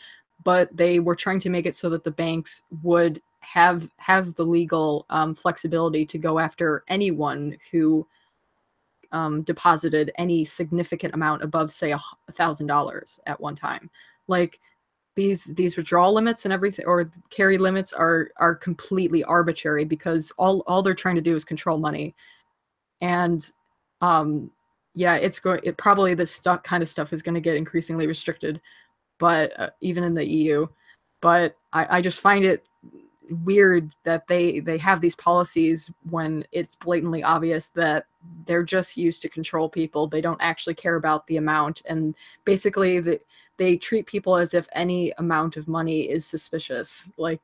but they were trying to make it so that the banks would have the legal flexibility to go after anyone who deposited any significant amount above, say, $1,000 at one time. Like, these withdrawal limits and everything, or carry limits, are completely arbitrary because all they're trying to do is control money. And yeah, probably this kind of stuff is going to get increasingly restricted, but even in the EU. But I just find it weird that they have these policies when it's blatantly obvious that they're just used to control people. They don't actually care about the amount, and basically they treat people as if any amount of money is suspicious. Like,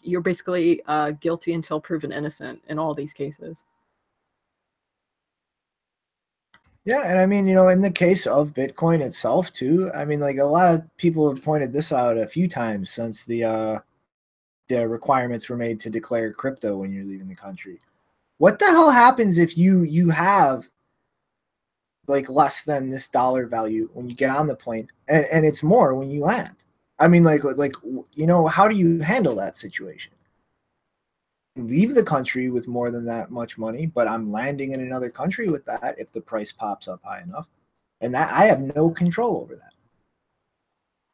you're basically guilty until proven innocent in all these cases. Yeah, and I mean, in the case of Bitcoin itself too, I mean, like, a lot of people have pointed this out a few times since the requirements were made to declare crypto when you're leaving the country. What the hell happens if you have like less than this dollar value when you get on the plane and it's more when you land? I mean, like how do you handle that situation? Leave the country with more than that much money, but I'm landing in another country with that if the price pops up high enough, and that I have no control over that.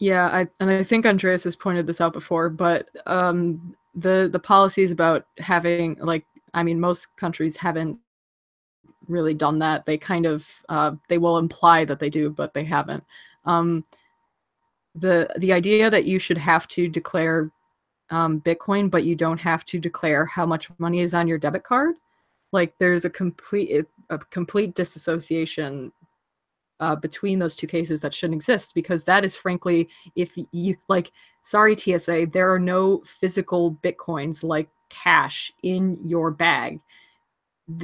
Yeah, I think Andreas has pointed this out before, but the policies about having, like, I mean, most countries haven't really done that. They kind of they will imply that they do, but they haven't. The idea that you should have to declare Bitcoin, but you don't have to declare how much money is on your debit card, like, there's a complete disassociation between those two cases that shouldn't exist, because that is frankly, if you like, sorry TSA, there are no physical Bitcoins like cash in your bag.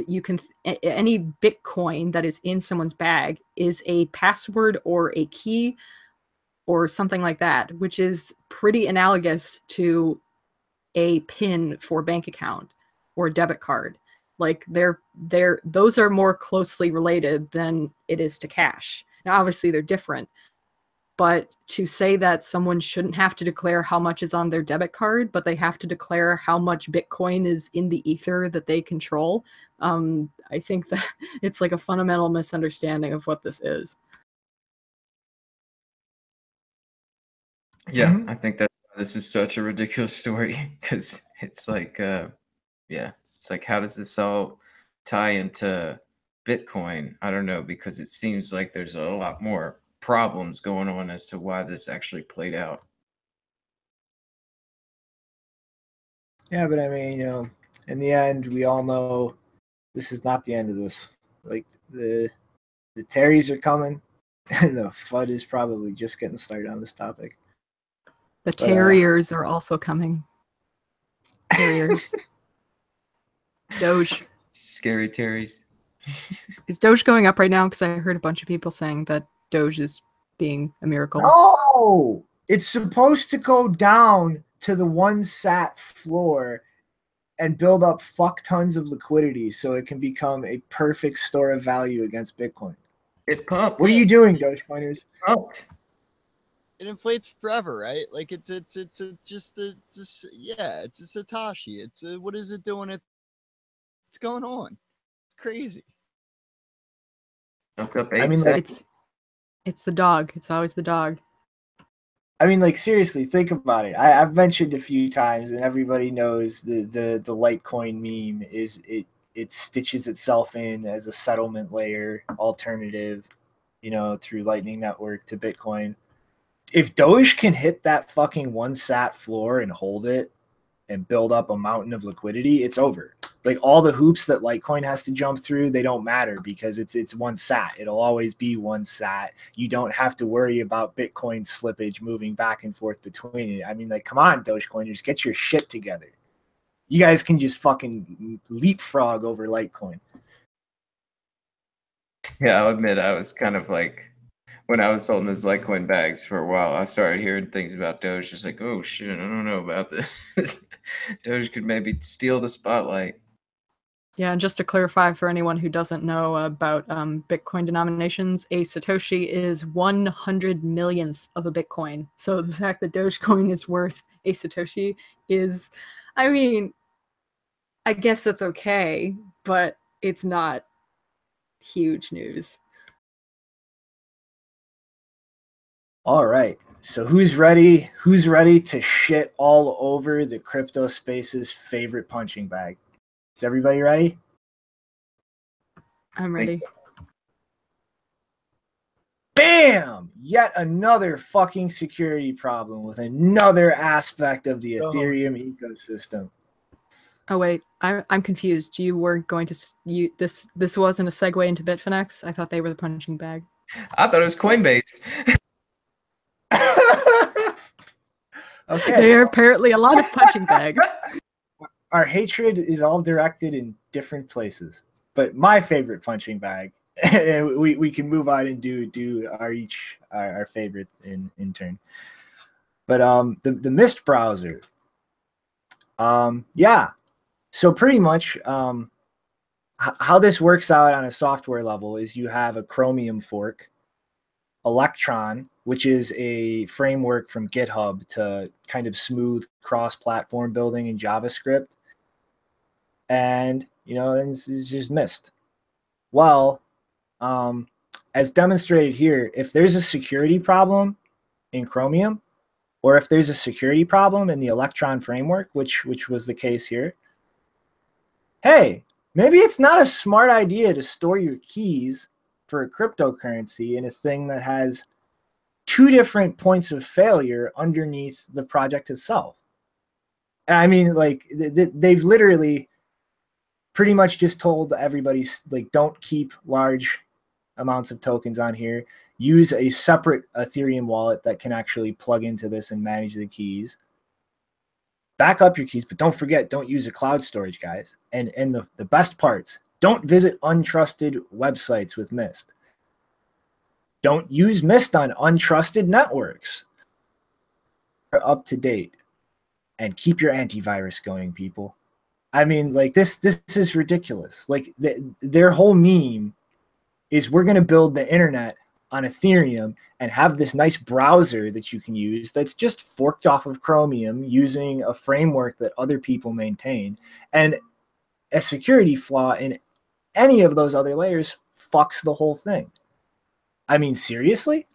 You can, any Bitcoin that is in someone's bag is a password or a key or something like that, which is pretty analogous to a PIN for a bank account or a debit card. Like those are more closely related than it is to cash. Now, obviously they're different, but to say that someone shouldn't have to declare how much is on their debit card, but they have to declare how much Bitcoin is in the ether that they control, I think that it's like a fundamental misunderstanding of what this is. Yeah, I think that this is such a ridiculous story, because it's like, yeah, it's like, how does this all tie into Bitcoin? I don't know, because it seems like there's a lot more problems going on as to why this actually played out. Yeah, but I mean, in the end, we all know this is not the end of this. Like the Terrys are coming, and the FUD is probably just getting started on this topic. The Terriers are also coming. Terriers. Doge. Scary Terrys. Is Doge going up right now? Because I heard a bunch of people saying that Doge is being a miracle. No! It's supposed to go down to the 1 sat floor and build up fuck tons of liquidity so it can become a perfect store of value against Bitcoin. It pumped. What are you doing, Dogecoiners? Pumped. It inflates forever, right? Like it's a Satoshi. What is it doing? What's going on? It's crazy. Up 8 I mean, cents. It's the dog. It's always the dog. I mean, like, seriously, think about it. I've mentioned a few times, and everybody knows the Litecoin meme is it stitches itself in as a settlement layer alternative, through Lightning Network to Bitcoin. If Doge can hit that fucking 1 sat floor and hold it and build up a mountain of liquidity, it's over. Like, all the hoops that Litecoin has to jump through, they don't matter because it's 1 sat. It'll always be 1 sat. You don't have to worry about Bitcoin slippage moving back and forth between it. I mean, like, come on, Dogecoiners, get your shit together. You guys can just fucking leapfrog over Litecoin. Yeah, I'll admit I was kind of like, when I was holding those Litecoin bags for a while, I started hearing things about Doge. Just like, oh shit, I don't know about this. Doge could maybe steal the spotlight. Yeah, and just to clarify for anyone who doesn't know about Bitcoin denominations, a Satoshi is 100 millionth of a Bitcoin. So the fact that Dogecoin is worth a Satoshi is, I mean, I guess that's okay, but it's not huge news. All right. So who's ready? Who's ready to shit all over the crypto space's favorite punching bag? Is everybody ready? I'm ready. Bam! Yet another fucking security problem with another aspect of the Ethereum ecosystem. Oh wait, I'm confused. You weren't going to this wasn't a segue into Bitfinex? I thought they were the punching bag. I thought it was Coinbase. Okay. There are apparently a lot of punching bags. Our hatred is all directed in different places. But my favorite punching bag, and we can move on and do our favorite in turn. But the Mist browser. Yeah. So pretty much how this works out on a software level is you have a Chromium fork, Electron, which is a framework from GitHub to kind of smooth cross-platform building in JavaScript. And, then this is just Mist. Well, as demonstrated here, if there's a security problem in Chromium, or if there's a security problem in the Electron framework, which was the case here, hey, maybe it's not a smart idea to store your keys for a cryptocurrency in a thing that has 2 different points of failure underneath the project itself. I mean, like, they've literally pretty much just told everybody, like, don't keep large amounts of tokens on here. Use a separate Ethereum wallet that can actually plug into this and manage the keys. Back up your keys, but don't forget, don't use a cloud storage, guys. And the best parts, don't visit untrusted websites with Mist. Don't use Mist on untrusted networks. Up to date. And keep your antivirus going, people. I mean, like, this is ridiculous. Like, their whole meme is we're going to build the internet on Ethereum and have this nice browser that you can use that's just forked off of Chromium using a framework that other people maintain. And a security flaw in any of those other layers fucks the whole thing. I mean, seriously?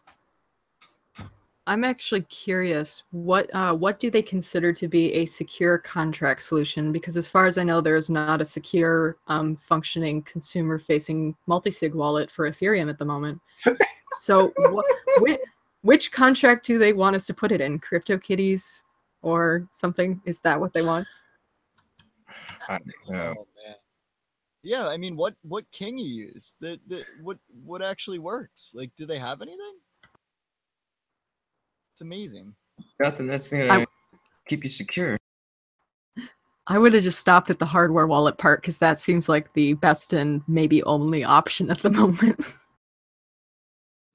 I'm actually curious, what do they consider to be a secure contract solution? Because as far as I know, there is not a secure, functioning consumer-facing multi-sig wallet for Ethereum at the moment. So which contract do they want us to put it in? CryptoKitties or something? Is that what they want? I don't know. Oh, man. Yeah, I mean, what can you use? What actually works? Like, do they have anything? It's amazing. Nothing that's gonna keep you secure. I would have just stopped at the hardware wallet part because that seems like the best and maybe only option at the moment.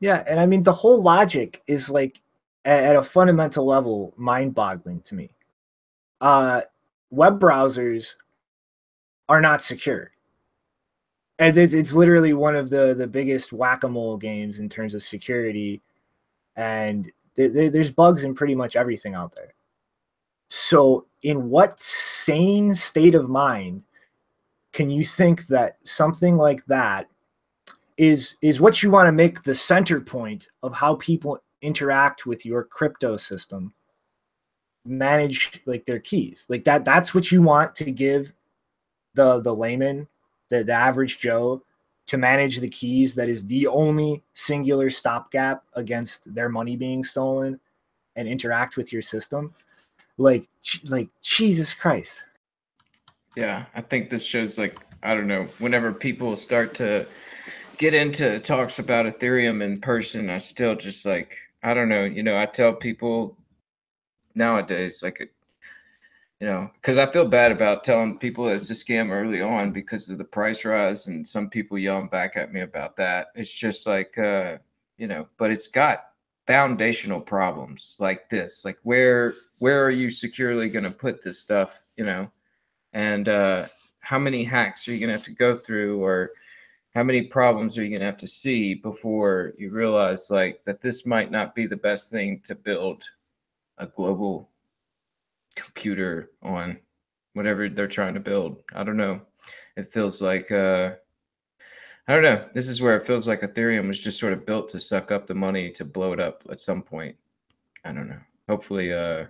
Yeah, and I mean, the whole logic is like at a fundamental level mind-boggling to me. Web browsers are not secure. And it's literally one of the biggest whack-a-mole games in terms of security. And there's bugs in pretty much everything out there. So in what sane state of mind can you think that something like that is what you want to make the center point of how people interact with your crypto system, manage like their keys? Like that's what you want to give the layman, the average Joe, to manage the keys. That is the only singular stopgap against their money being stolen and interact with your system. Like Jesus Christ. Yeah, I think this shows, like, I don't know, whenever people start to get into talks about Ethereum in person, I still just like, I don't know, I tell people nowadays, like, because I feel bad about telling people it's a scam early on because of the price rise, and some people yelling back at me about that. It's just like, but it's got foundational problems like this. Like, where are you securely going to put this stuff, and how many hacks are you going to have to go through, or how many problems are you going to have to see before you realize like that this might not be the best thing to build a global computer on whatever they're trying to build. I don't know. It feels like I don't know. This is where it feels like Ethereum was just sort of built to suck up the money to blow it up at some point. I don't know. Hopefully it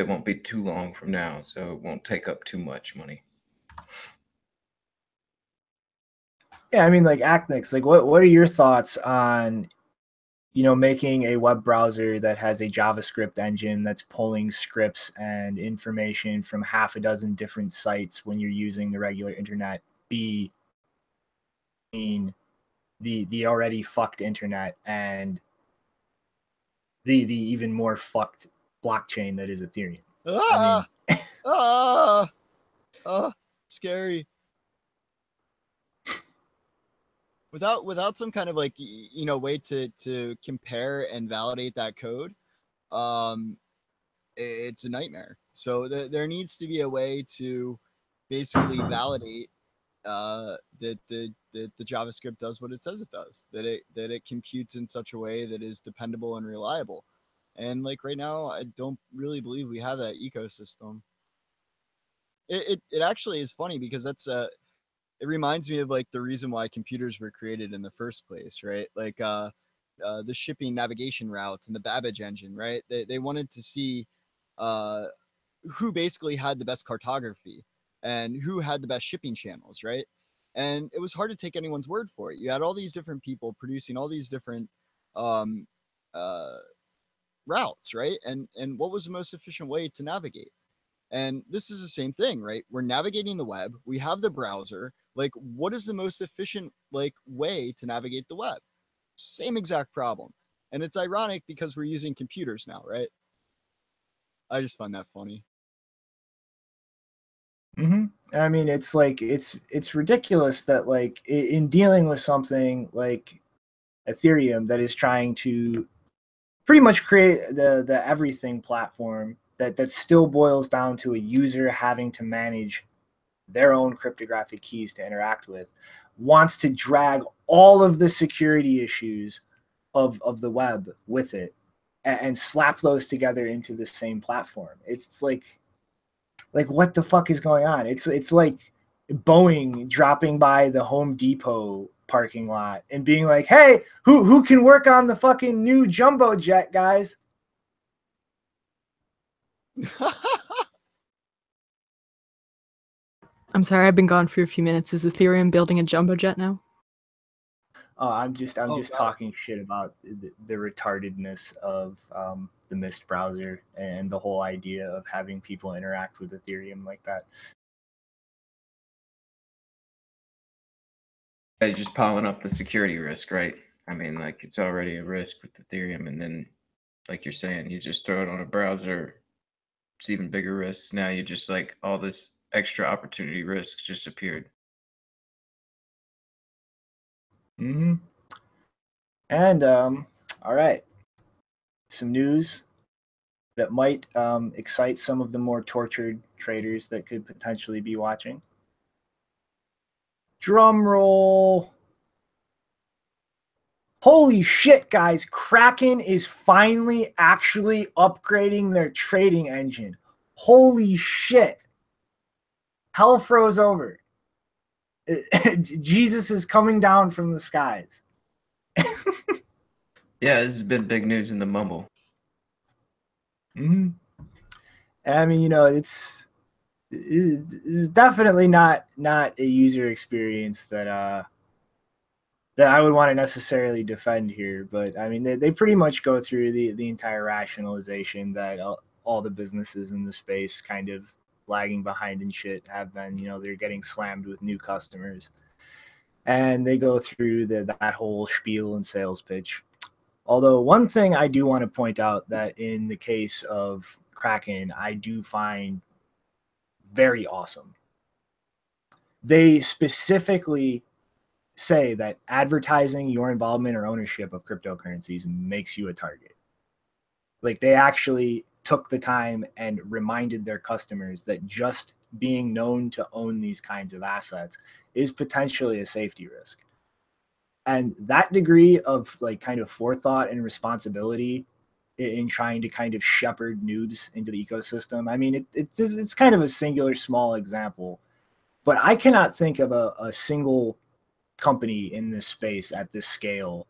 won't be too long from now, so it won't take up too much money. Yeah, I mean, like, Acnix, like, what are your thoughts on, making a web browser that has a JavaScript engine that's pulling scripts and information from half a dozen different sites when you're using the regular internet be the already fucked internet and the even more fucked blockchain that is Ethereum? Scary. Without some kind of like way to compare and validate that code, it's a nightmare. So there needs to be a way to basically validate that the JavaScript does what it says it does, that it computes in such a way that is dependable and reliable. And like right now, I don't really believe we have that ecosystem. It actually is funny because that's it reminds me of like the reason why computers were created in the first place, right? Like the shipping navigation routes and the Babbage engine, right? They wanted to see who basically had the best cartography and who had the best shipping channels, right? And it was hard to take anyone's word for it. You had all these different people producing all these different routes, right? And what was the most efficient way to navigate? And this is the same thing, right? We're navigating the web. We have the browser. Like, what is the most efficient like way to navigate the web? Same exact problem. And it's ironic because we're using computers now, right? I just find that funny. I mean, it's like it's ridiculous that like in dealing with something like Ethereum that is trying to pretty much create the everything platform that still boils down to a user having to manage their own cryptographic keys to interact with, wants to drag all of the security issues of the web with it and slap those together into the same platform. It's like what the fuck is going on? It's like Boeing dropping by the Home Depot parking lot and being like, "Hey, who can work on the fucking new jumbo jet, guys?" I'm sorry, I've been gone for a few minutes. Is Ethereum building a jumbo jet now? Oh, I'm just God. talking shit about the retardedness of the Mist browser and the whole idea of having people interact with Ethereum like that. It's just piling up the security risk, right? I mean, like it's already a risk with Ethereum, and then, like you're saying, you just throw it on a browser, it's even bigger risks. Now you just like all this extra opportunity risk just appeared. And all right, some news that might excite some of the more tortured traders that could potentially be watching. Drum roll. Holy shit, guys. Kraken is finally actually upgrading their trading engine. Holy shit. Hell froze over. Jesus is coming down from the skies. Yeah, this has been big news in the mumble. I mean, you know, it's definitely not a user experience that I would want to necessarily defend here, but I mean, they pretty much go through the entire rationalization that all the businesses in the space kind of lagging behind and shit have been. You know, they're getting slammed with new customers, and they go through that whole spiel and sales pitch. Although one thing I do want to point out that in the case of Kraken, I do find very awesome. They specifically say that advertising your involvement or ownership of cryptocurrencies makes you a target. Like they actually took the time and reminded their customers that just being known to own these kinds of assets is potentially a safety risk. And that degree of like kind of forethought and responsibility in trying to kind of shepherd noobs into the ecosystem. I mean, it's kind of a singular small example, but I cannot think of a single company in this space at this scale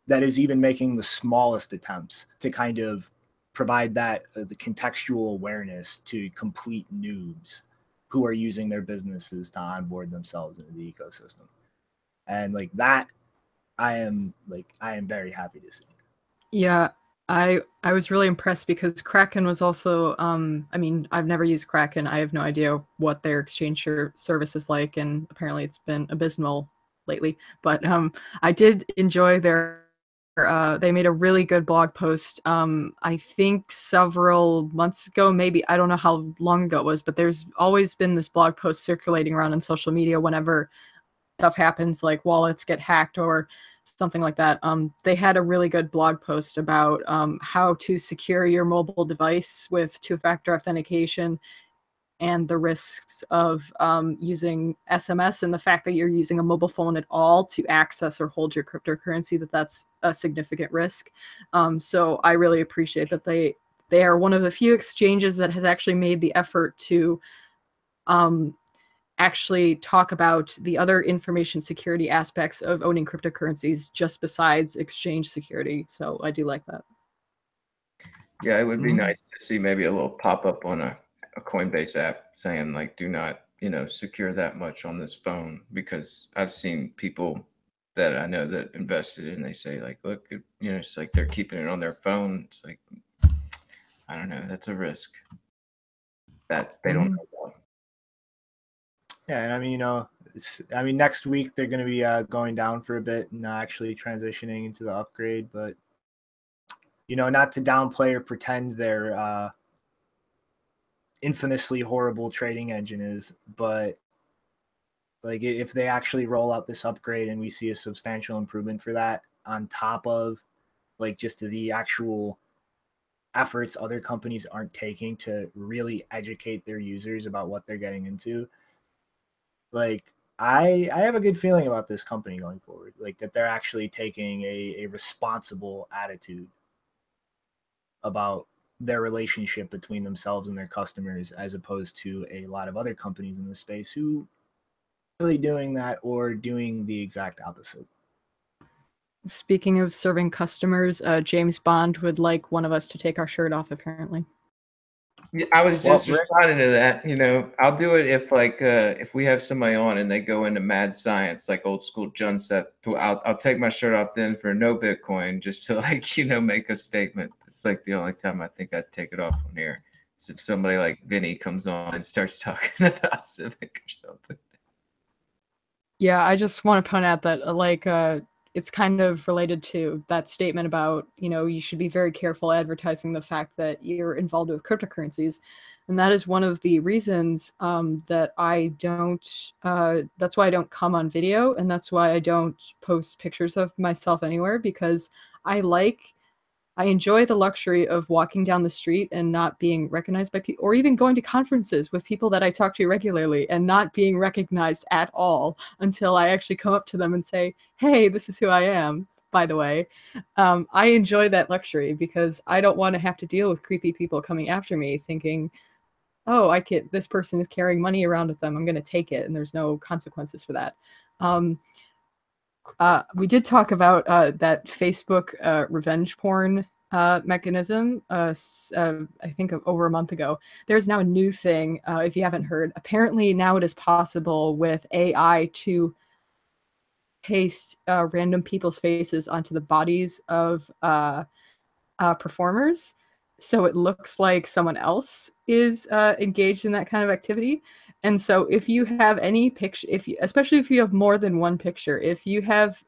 that is even making the smallest attempts to kind of provide that the contextual awareness to complete noobs who are using their businesses to onboard themselves into the ecosystem. And like that, I am very happy to see. Yeah, I was really impressed because Kraken was also I mean, I've never used Kraken. I have no idea what their exchange service is like, and apparently it's been abysmal lately. But I did enjoy their they made a really good blog post. I think several months ago, maybe, I don't know how long ago it was, but there's always been this blog post circulating around on social media whenever stuff happens, like wallets get hacked or something like that. They had a really good blog post about how to secure your mobile device with two-factor authentication and the risks of using SMS and the fact that you're using a mobile phone at all to access or hold your cryptocurrency, that's a significant risk. So I really appreciate that they are one of the few exchanges that has actually made the effort to actually talk about the other information security aspects of owning cryptocurrencies just besides exchange security. So I do like that. Yeah, it would be nice to see maybe a little pop-up on a Coinbase app saying like, do not, secure that much on this phone, because I've seen people that I know that invested in, they say like, look, it's like they're keeping it on their phone. It's like, I don't know, that's a risk that they don't know about. Yeah, and I mean, I mean, next week they're going to be going down for a bit and actually transitioning into the upgrade. But, you know, not to downplay or pretend their infamously horrible trading engine is, but like if they actually roll out this upgrade and we see a substantial improvement for that on top of like just the actual efforts other companies aren't taking to really educate their users about what they're getting into, like I have a good feeling about this company going forward, like that they're actually taking a responsible attitude about their relationship between themselves and their customers, as opposed to a lot of other companies in the space who really doing that or doing the exact opposite. Speaking of serving customers, James Bond would like one of us to take our shirt off, apparently. Yeah, I was just responding to that. You know, I'll do it if we have somebody on and they go into mad science, like old school John said. I'll take my shirt off then for no Bitcoin, just to like, you know, make a statement. It's like the only time I think I'd take it off on here. Is if somebody like Vinny comes on and starts talking about Civic or something. Yeah, I just want to point out that it's kind of related to that statement about, you know, you should be very careful advertising the fact that you're involved with cryptocurrencies. And that is one of the reasons that I don't, that's why I don't come on video. And that's why I don't post pictures of myself anywhere, because I enjoy the luxury of walking down the street and not being recognized by people, or even going to conferences with people that I talk to regularly and not being recognized at all until I actually come up to them and say, hey, this is who I am, by the way. I enjoy that luxury because I don't want to have to deal with creepy people coming after me thinking, oh, this person is carrying money around with them, I'm going to take it, and there's no consequences for that. We did talk about that Facebook revenge porn mechanism, I think over a month ago. There's now a new thing, if you haven't heard. Apparently now it is possible with AI to paste random people's faces onto the bodies of performers. So it looks like someone else is engaged in that kind of activity. And so if you have any picture, especially if you have more than one picture, if you have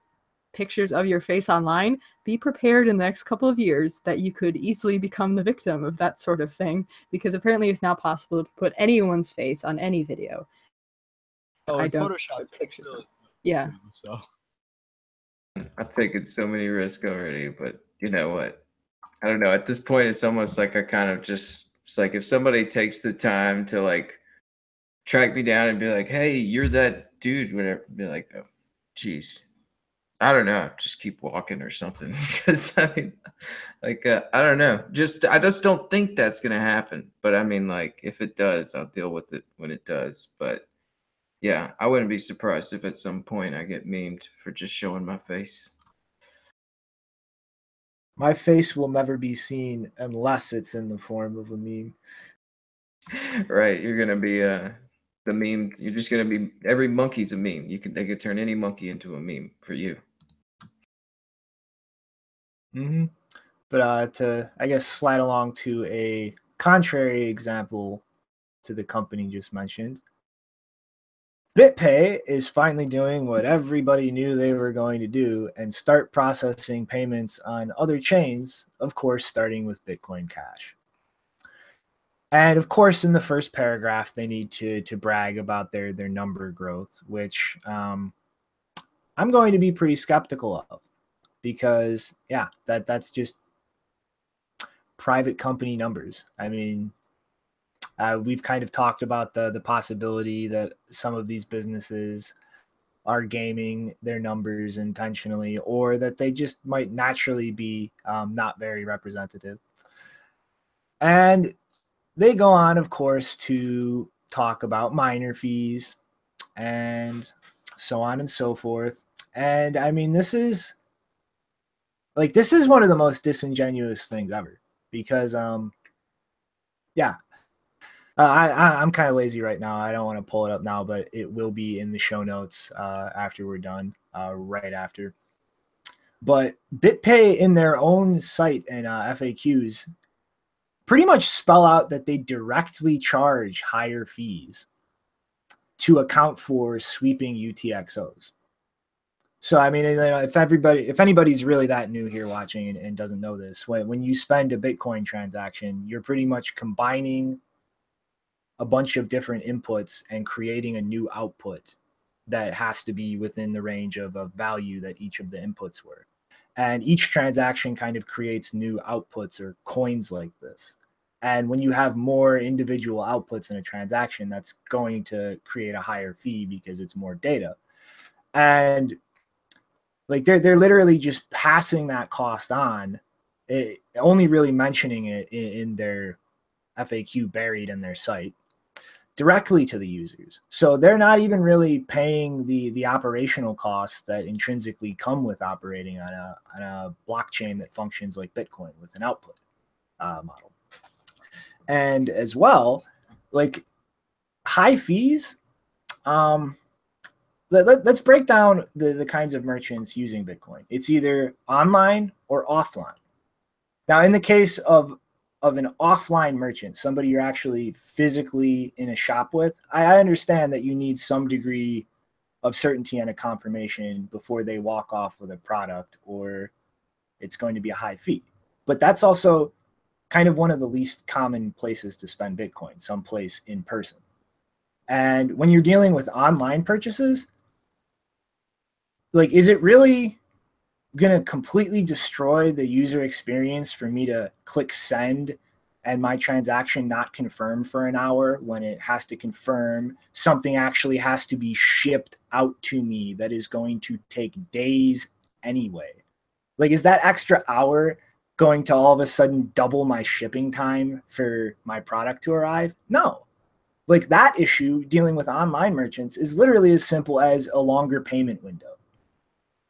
pictures of your face online, be prepared in the next couple of years that you could easily become the victim of that sort of thing, because apparently it's now possible to put anyone's face on any video. Oh, I and don't Photoshop pictures. really, Yeah. So I've taken so many risks already, but you know what? I don't know. At this point, it's almost like I kind of just, it's like if somebody takes the time to like track me down and be like, hey, you're that dude, whatever, be like, oh, geez. I don't know. Just keep walking or something. Because I mean, like, I don't know. I just don't think that's gonna happen. But I mean, like, if it does, I'll deal with it when it does. But yeah, I wouldn't be surprised if at some point I get memed for just showing my face. My face will never be seen unless it's in the form of a meme. Right, you're gonna be the meme. You're just gonna be, every monkey's a meme. They could turn any monkey into a meme for you. Mm-hmm. But to, I guess, slide along to a contrary example to the company just mentioned, BitPay is finally doing what everybody knew they were going to do and start processing payments on other chains, of course, starting with Bitcoin Cash. And of course, in the first paragraph, they need to brag about their number growth, which I'm going to be pretty skeptical of, because yeah, that's just private company numbers. I mean, we've kind of talked about the possibility that some of these businesses are gaming their numbers intentionally, or that they just might naturally be not very representative. And they go on, of course, to talk about minor fees and so on and so forth. And I mean, this is one of the most disingenuous things ever, because yeah, I'm kind of lazy right now. I don't want to pull it up now, but it will be in the show notes after we're done, right after. But BitPay, in their own site and FAQs, pretty much spell out that they directly charge higher fees to account for sweeping UTXOs. So, I mean, if anybody's really that new here watching and doesn't know this, when you spend a Bitcoin transaction, you're pretty much combining a bunch of different inputs and creating a new output that has to be within the range of a value that each of the inputs were. And each transaction kind of creates new outputs or coins like this. And when you have more individual outputs in a transaction, that's going to create a higher fee because it's more data. And like they're literally just passing that cost on, only really mentioning it in their FAQ buried in their site directly to the users. So they're not even really paying the operational costs that intrinsically come with operating on a blockchain that functions like Bitcoin with an output model. And as well, like high fees, let's break down the kinds of merchants using Bitcoin. It's either online or offline. Now, in the case of an offline merchant, somebody you're actually physically in a shop with, I understand that you need some degree of certainty and a confirmation before they walk off with a product, or it's going to be a high fee. But that's also kind of one of the least common places to spend Bitcoin, someplace in person. And when you're dealing with online purchases, like, is it really going to completely destroy the user experience for me to click send and my transaction not confirm for an hour when it has to confirm? Something actually has to be shipped out to me that is going to take days anyway. Like, is that extra hour going to all of a sudden double my shipping time for my product to arrive? No. Like, that issue dealing with online merchants is literally as simple as a longer payment window.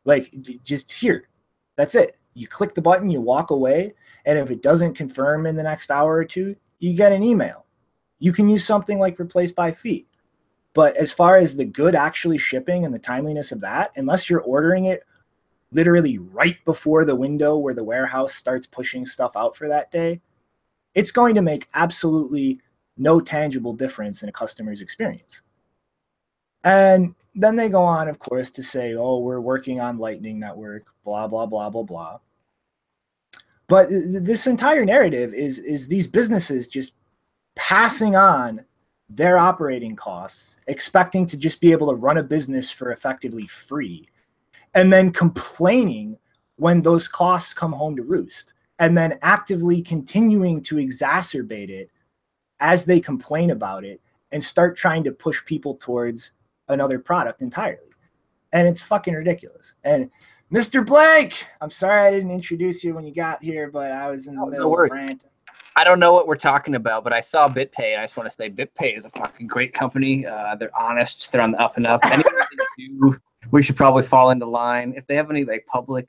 Like, just here, that's it. You click the button, you walk away, and if it doesn't confirm in the next hour or two, you get an email. You can use something like replace by fee. But as far as the good actually shipping and the timeliness of that, unless you're ordering it literally right before the window where the warehouse starts pushing stuff out for that day, it's going to make absolutely no tangible difference in a customer's experience. And then they go on, of course, to say, oh, we're working on Lightning Network, blah, blah, blah, blah, blah. But this entire narrative is these businesses just passing on their operating costs, expecting to just be able to run a business for effectively free, and then complaining when those costs come home to roost, and then actively continuing to exacerbate it as they complain about it and start trying to push people towards another product entirely. And it's fucking ridiculous. And Mr. Blake, I'm sorry I didn't introduce you when you got here, but I was in the middle of rant. I don't know what we're talking about, but I saw Bitpay, and I just want to say Bitpay is a fucking great company. They're honest. They're on the up and up. Anything they do, we should probably fall into line. If they have any like public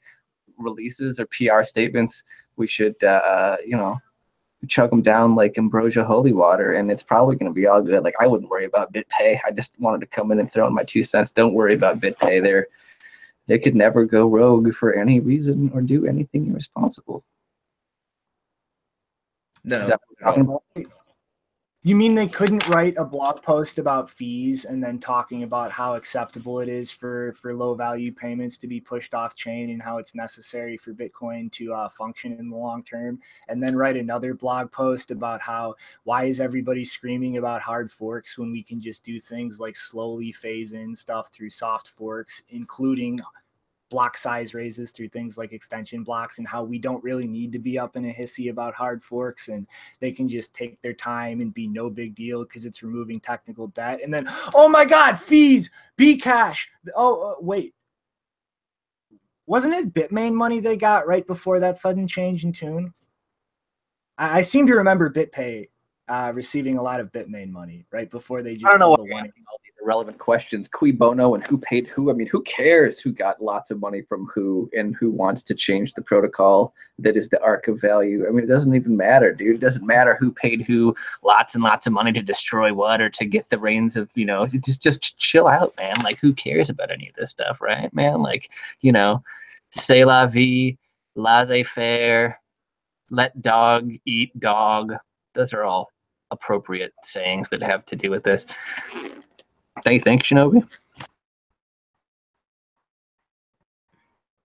releases or PR statements, we should, chug them down like ambrosia holy water, and it's probably going to be all good. Like, I wouldn't worry about Bitpay. I just wanted to come in and throw in my 2 cents. Don't worry about Bitpay. They could never go rogue for any reason or do anything irresponsible. No. Is that what you're talking about? You mean they couldn't write a blog post about fees and then talking about how acceptable it is for low value payments to be pushed off chain and how it's necessary for Bitcoin to function in the long term, and then write another blog post about why is everybody screaming about hard forks when we can just do things like slowly phase in stuff through soft forks, including block size raises through things like extension blocks, and how we don't really need to be up in a hissy about hard forks and they can just take their time and be no big deal because it's removing technical debt. And then, oh my God, fees, Bcash. Wait, wasn't it Bitmain money they got right before that sudden change in tune? I seem to remember Bitpay receiving a lot of Bitmain money right before they just. I don't know what all these irrelevant questions. Cui bono and who paid who? I mean, who cares who got lots of money from who and who wants to change the protocol that is the arc of value? I mean, it doesn't even matter, dude. It doesn't matter who paid who lots and lots of money to destroy what or to get the reins of, just chill out, man. Like, who cares about any of this stuff, right, man? Like, c'est la vie, laissez-faire, let dog eat dog. Those are all appropriate sayings that have to do with this. Don't you think, Shinobi?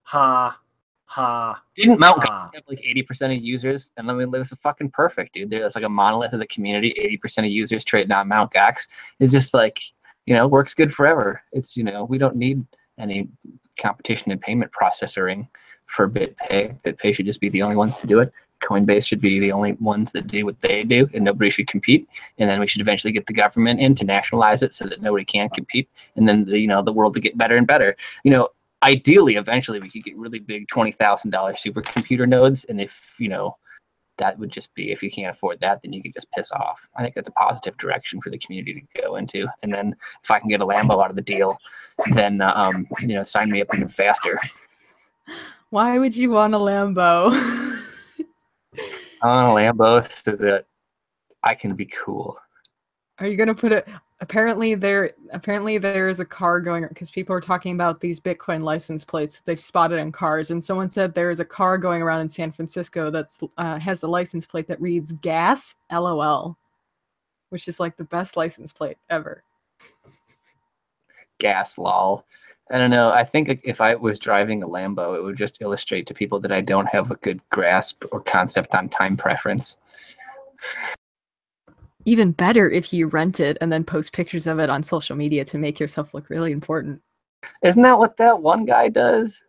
Ha, ha. Didn't Mount ha. Gox have like 80% of users? And I mean, it was fucking perfect, dude. There's like a monolith of the community. 80% of users trading on Mount Gox. It's just like, you know, works good forever. It's, you know, we don't need any competition in payment processing for BitPay. BitPay should just be the only ones to do it. Coinbase should be the only ones that do what they do, and nobody should compete. And then we should eventually get the government in to nationalize it so that nobody can compete. And then the, you know, the world to get better and better. You know, ideally, eventually we could get really big $20,000 supercomputer nodes. And if, you know, that would just be, if you can't afford that, then you could just piss off. I think that's a positive direction for the community to go into. And then if I can get a Lambo out of the deal, then, you know, sign me up even faster. Why would you want a Lambo? I want a Lambo so that I can be cool. Are you gonna put it? Apparently there is a car going, because people are talking about these Bitcoin license plates that they've spotted in cars, and someone said there is a car going around in San Francisco that's has a license plate that reads "Gas LOL," which is like the best license plate ever. Gas lol. I don't know. I think if I was driving a Lambo, it would just illustrate to people that I don't have a good grasp or concept on time preference. Even better if you rent it and then post pictures of it on social media to make yourself look really important. Isn't that what that one guy does?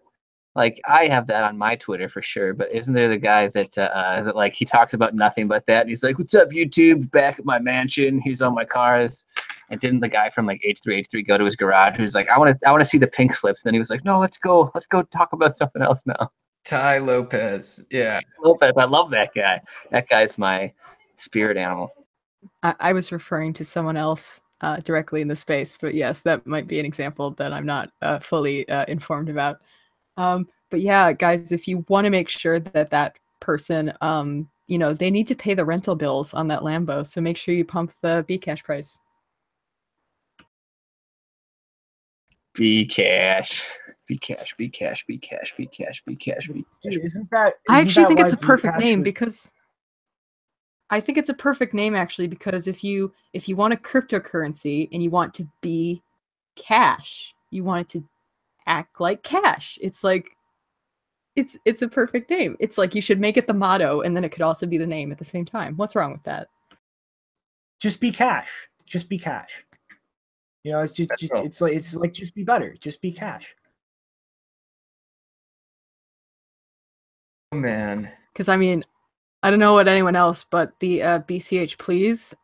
Like, I have that on my Twitter for sure, but isn't there the guy that that like he talks about nothing but that? And he's like, "What's up, YouTube? Back at my mansion. He's on my cars." And didn't the guy from like H3H3 go to his garage? Who's like, I want to see the pink slips. And then he was like, "No, let's go talk about something else now." Ty Lopez, yeah. Lopez, I love that guy. That guy's my spirit animal. I was referring to someone else directly in the space, but yes, that might be an example that I'm not fully informed about. But yeah, guys, if you want to make sure that that person, you know, they need to pay the rental bills on that Lambo, so make sure you pump the Bcash price. Bcash. Dude, I actually think it's a perfect name because I think it's a perfect name actually because if you want a cryptocurrency and you want to be cash, you want it to act like cash. It's like it's a perfect name. It's like you should make it the motto and then it could also be the name at the same time. What's wrong with that? Just be cash. Just be cash. You know, it's like just be better. Just be cash. Oh man. Because I mean, I don't know what anyone else, but the BCH please,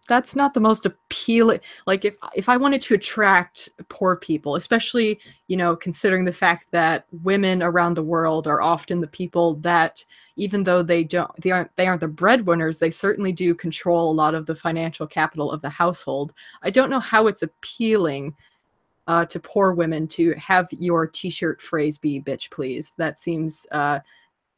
that's not the most appealing. Like if I wanted to attract poor people, especially, you know, considering the fact that women around the world are often the people that, even though they aren't the breadwinners, they certainly do control a lot of the financial capital of the household. I don't know how it's appealing to poor women to have your t-shirt phrase be "bitch please." That seems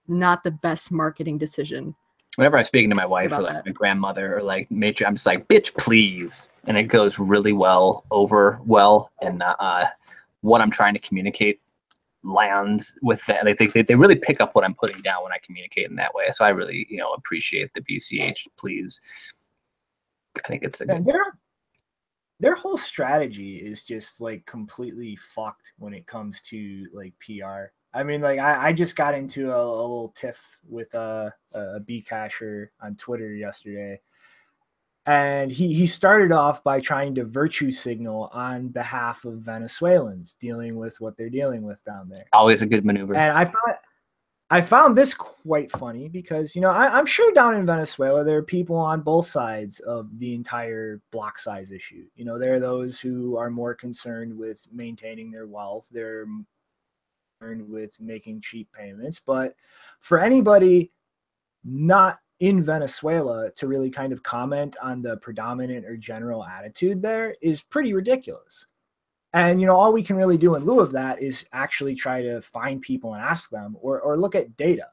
not the best marketing decision. Whenever I'm speaking to my wife or like my grandmother or like matron, I'm just like, "Bitch, please," and it goes really over well. And what I'm trying to communicate lands with that. They really pick up what I'm putting down when I communicate in that way. So I really, you know, appreciate the BCH please. I think it's a good. Their whole strategy is just like completely fucked when it comes to like PR. I mean, like I just got into a little tiff with a Bcasher on Twitter yesterday, and he started off by trying to virtue signal on behalf of Venezuelans dealing with what they're dealing with down there. Always a good maneuver. And I found this quite funny because, you know, I'm sure down in Venezuela there are people on both sides of the entire block size issue. You know, there are those who are more concerned with maintaining their wealth. They're with making cheap payments, but for anybody not in Venezuela to really kind of comment on the predominant or general attitude there is pretty ridiculous. And, you know, all we can really do in lieu of that is actually try to find people and ask them or look at data.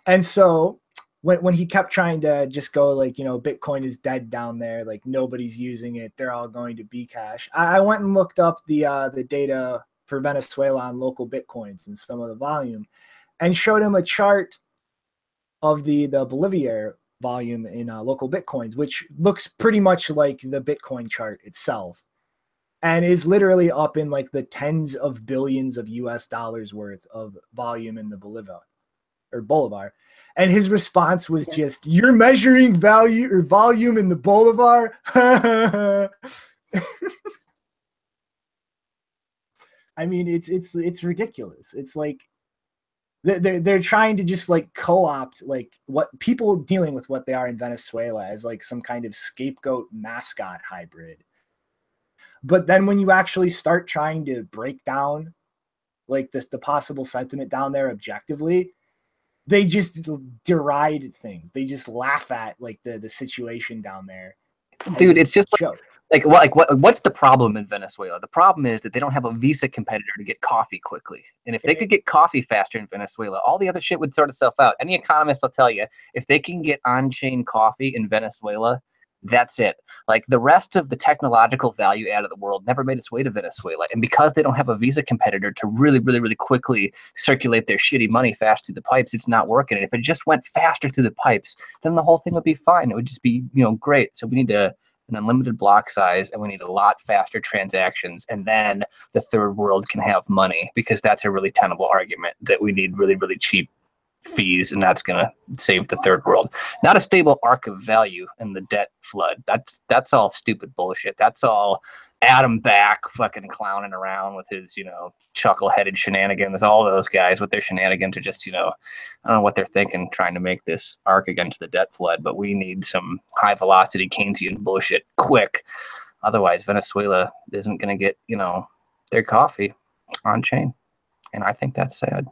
And so when he kept trying to just go like, you know, Bitcoin is dead down there, like nobody's using it, they're all going to Bcash. I went and looked up the data for Venezuela on local Bitcoins and some of the volume, and showed him a chart of the Bolivia volume in local Bitcoins, which looks pretty much like the Bitcoin chart itself. and is literally up in like the tens of billions of US dollars worth of volume in the Bolivar. And his response was just, "You're measuring value or volume in the Bolivar?" I mean, it's ridiculous. It's like they're trying to just like co-opt like what people dealing with what they are in Venezuela as like some kind of scapegoat mascot hybrid. But then when you actually start trying to break down like the possible sentiment down there objectively, they just deride things. They just laugh at like the situation down there. Dude, it's just what's the problem in Venezuela? The problem is that they don't have a Visa competitor to get coffee quickly. And if they could get coffee faster in Venezuela, all the other shit would sort itself out. Any economist will tell you, if they can get on-chain coffee in Venezuela, that's it. Like the rest of the technological value add of the world never made its way to Venezuela. And because they don't have a Visa competitor to really, really, really quickly circulate their shitty money fast through the pipes, it's not working. And if it just went faster through the pipes, then the whole thing would be fine. It would just be, great. So we need an unlimited block size, and we need a lot faster transactions. And then the third world can have money, because that's a really tenable argument that we need really, really cheap fees, and that's going to save the third world. Not a stable arc of value in the debt flood. That's all stupid bullshit. That's all Adam Back fucking clowning around with his, chuckle-headed shenanigans. All those guys with their shenanigans are just, I don't know what they're thinking trying to make this arc against the debt flood, but we need some high-velocity Keynesian bullshit quick. Otherwise, Venezuela isn't going to get, their coffee on-chain, and I think that's sad.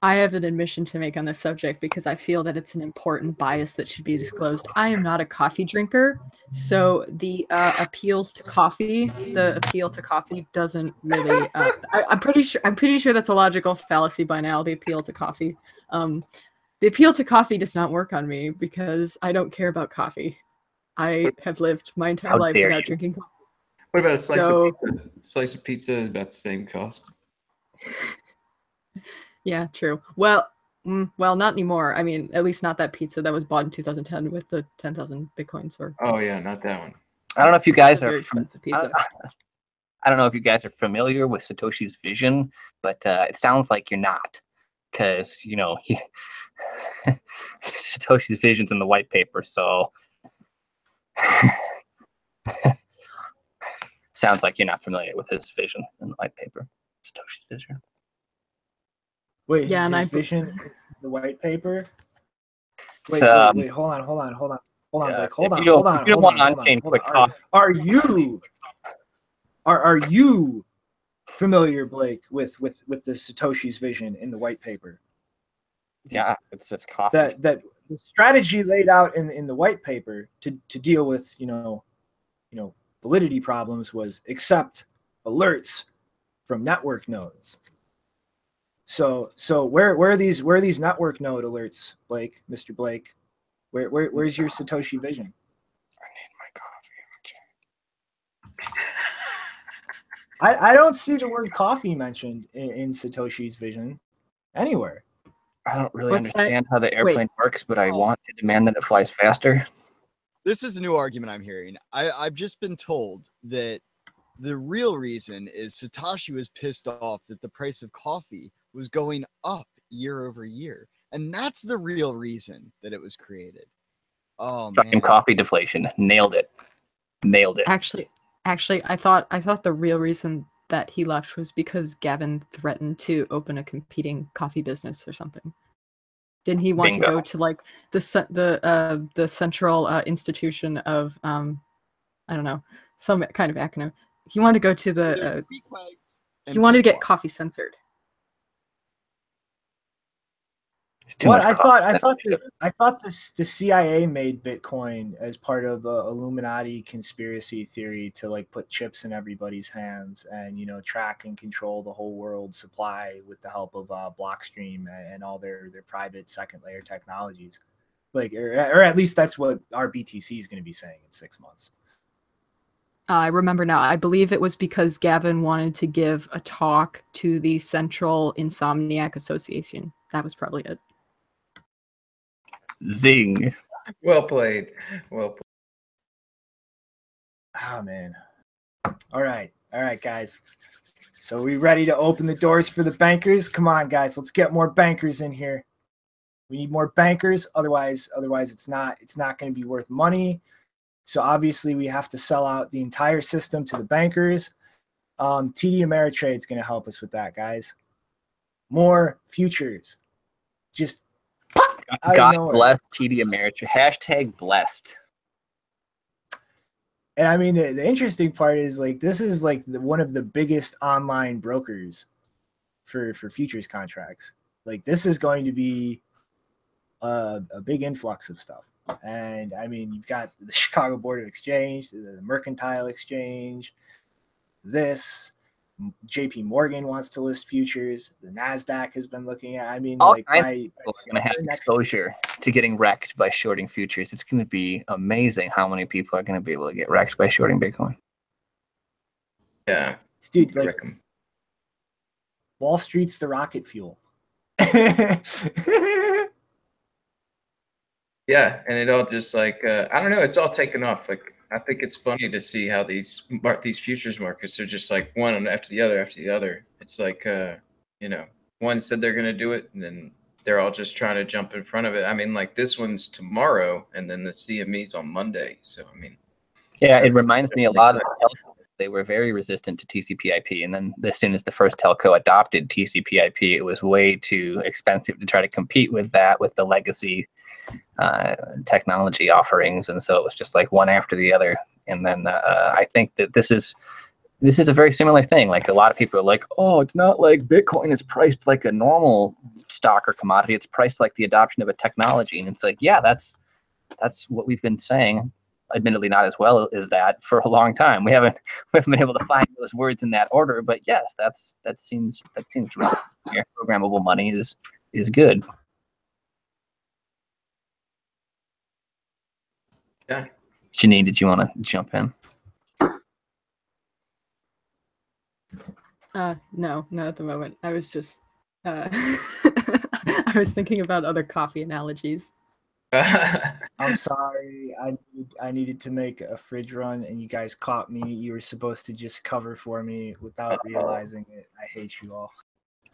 I have an admission to make on this subject because I feel that it's an important bias that should be disclosed. I am not a coffee drinker, so the appeal to coffee doesn't really. I'm pretty sure that's a logical fallacy by now. The appeal to coffee, does not work on me because I don't care about coffee. I have lived my entire life without drinking coffee. What about a slice of pizza? Slice of pizza is about the same cost. Yeah, true. Well, not anymore. I mean, at least not that pizza that was bought in 2010 with the 10,000 bitcoins. Oh yeah, not that one. I don't know if you guys are very expensive pizza. I don't know if you guys are familiar with Satoshi's vision, but it sounds like you're not, because Satoshi's vision's in the white paper, so sounds like you're not familiar with his vision in the white paper. Satoshi's vision. Wait, yeah, his vision, the white paper. Wait, hold on, Blake. Hold on. Are you familiar, Blake, with the Satoshi's vision in the white paper? Yeah, it's coffee. That the strategy laid out in the white paper to deal with validity problems was accept alerts from network nodes. So where are these network node alerts, Blake, Mr. Blake? Where's your Satoshi vision? I need my coffee. I don't see the word coffee mentioned in Satoshi's vision anywhere. I don't really understand how the airplane works, but I want to demand that it flies faster. This is a new argument I'm hearing. I've just been told that the real reason is Satoshi was pissed off that the price of coffee was going up year over year, and that's the real reason that it was created. Oh, fucking coffee deflation. Nailed it. Actually, I thought the real reason that he left was because Gavin threatened to open a competing coffee business or something. Didn't he want to go to like the central institution of I don't know, some kind of acronym? He wanted to go to the he wanted to get coffee censored. I thought the CIA made Bitcoin as part of a Illuminati conspiracy theory to like put chips in everybody's hands and track and control the whole world supply with the help of Blockstream and all their private second layer technologies. Like or at least that's what our BTC is going to be saying in 6 months. I remember now. I believe it was because Gavin wanted to give a talk to the Central Insomniac Association. That was probably it. Zing. Well played. Oh man. All right, guys. So we ready to open the doors for the bankers? Come on, guys. Let's get more bankers in here. We need more bankers. Otherwise, it's not going to be worth money. So obviously, we have to sell out the entire system to the bankers. TD Ameritrade is going to help us with that, guys. More futures. Just God bless TD Ameritrade. Hashtag blessed. And I mean, the interesting part is like this is like one of the biggest online brokers for futures contracts. Like this is going to be a big influx of stuff. And I mean, you've got the Chicago Board of Exchange, the Mercantile Exchange, this. JP Morgan wants to list futures. The NASDAQ has been looking at. I mean, all like kinds of people are going to have exposure to getting wrecked by shorting futures. It's going to be amazing how many people are going to be able to get wrecked by shorting Bitcoin. Yeah, dude, like Wall Street's the rocket fuel. Yeah, and it all just like I don't know, it's all taken off. Like I think it's funny to see how these futures markets are just like one after the other. It's like you know, one said they're gonna do it, and then they're all just trying to jump in front of it. I mean, like this one's tomorrow, and then the CME's on Monday. So I mean, yeah, it reminds me a lot of telcos. They were very resistant to TCP/IP, and then as soon as the first telco adopted TCP/IP, it was way too expensive to try to compete with that with the legacy technology offerings, and so it was just like one after the other. And then I think that this is a very similar thing. Like a lot of people are like, oh, it's not like Bitcoin is priced like a normal stock or commodity. It's priced like the adoption of a technology. And it's like, yeah, that's what we've been saying. Admittedly, not as well as that for a long time. We haven't been able to find those words in that order. But yes, that seems right. Programmable money is good. Yeah. Janine, did you want to jump in? No, not at the moment. I was just I was thinking about other coffee analogies. I'm sorry. I needed to make a fridge run, and you guys caught me. You were supposed to just cover for me without realizing it. I hate you all.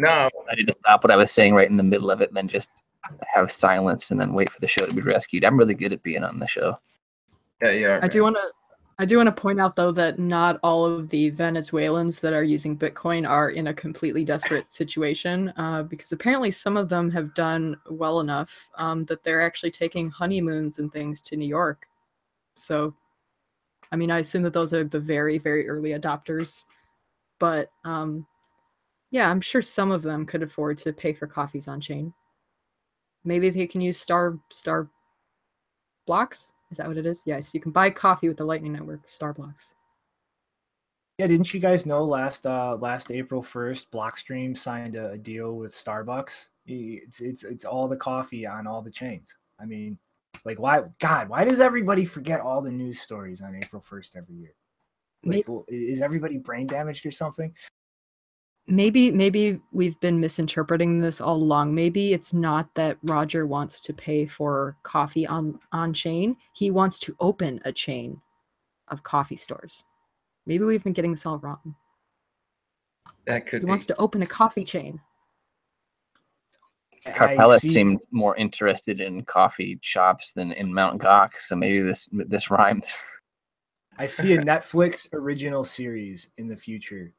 No, I need to stop what I was saying right in the middle of it, and then just have silence, and then wait for the show to be rescued. I'm really good at being on the show. Yeah, yeah. I do want to point out though that not all of the Venezuelans that are using Bitcoin are in a completely desperate situation, because apparently some of them have done well enough that they're actually taking honeymoons and things to New York. So, I mean, I assume that those are the very, very early adopters, but yeah, I'm sure some of them could afford to pay for coffees on chain. Maybe they can use Star Blocks. Is that what it is? Yes, you can buy coffee with the Lightning Network, Star Blocks. Yeah, didn't you guys know last April 1st, Blockstream signed a deal with Starbucks? It's all the coffee on all the chains. I mean, like why does everybody forget all the news stories on April 1st every year? Like, is everybody brain damaged or something? Maybe we've been misinterpreting this all along. Maybe it's not that Roger wants to pay for coffee on chain. He wants to open a chain of coffee stores. Maybe we've been getting this all wrong. That could be. He wants to open a coffee chain. Carpella seemed more interested in coffee shops than in Mount Gox, so maybe this rhymes. I see a Netflix original series in the future.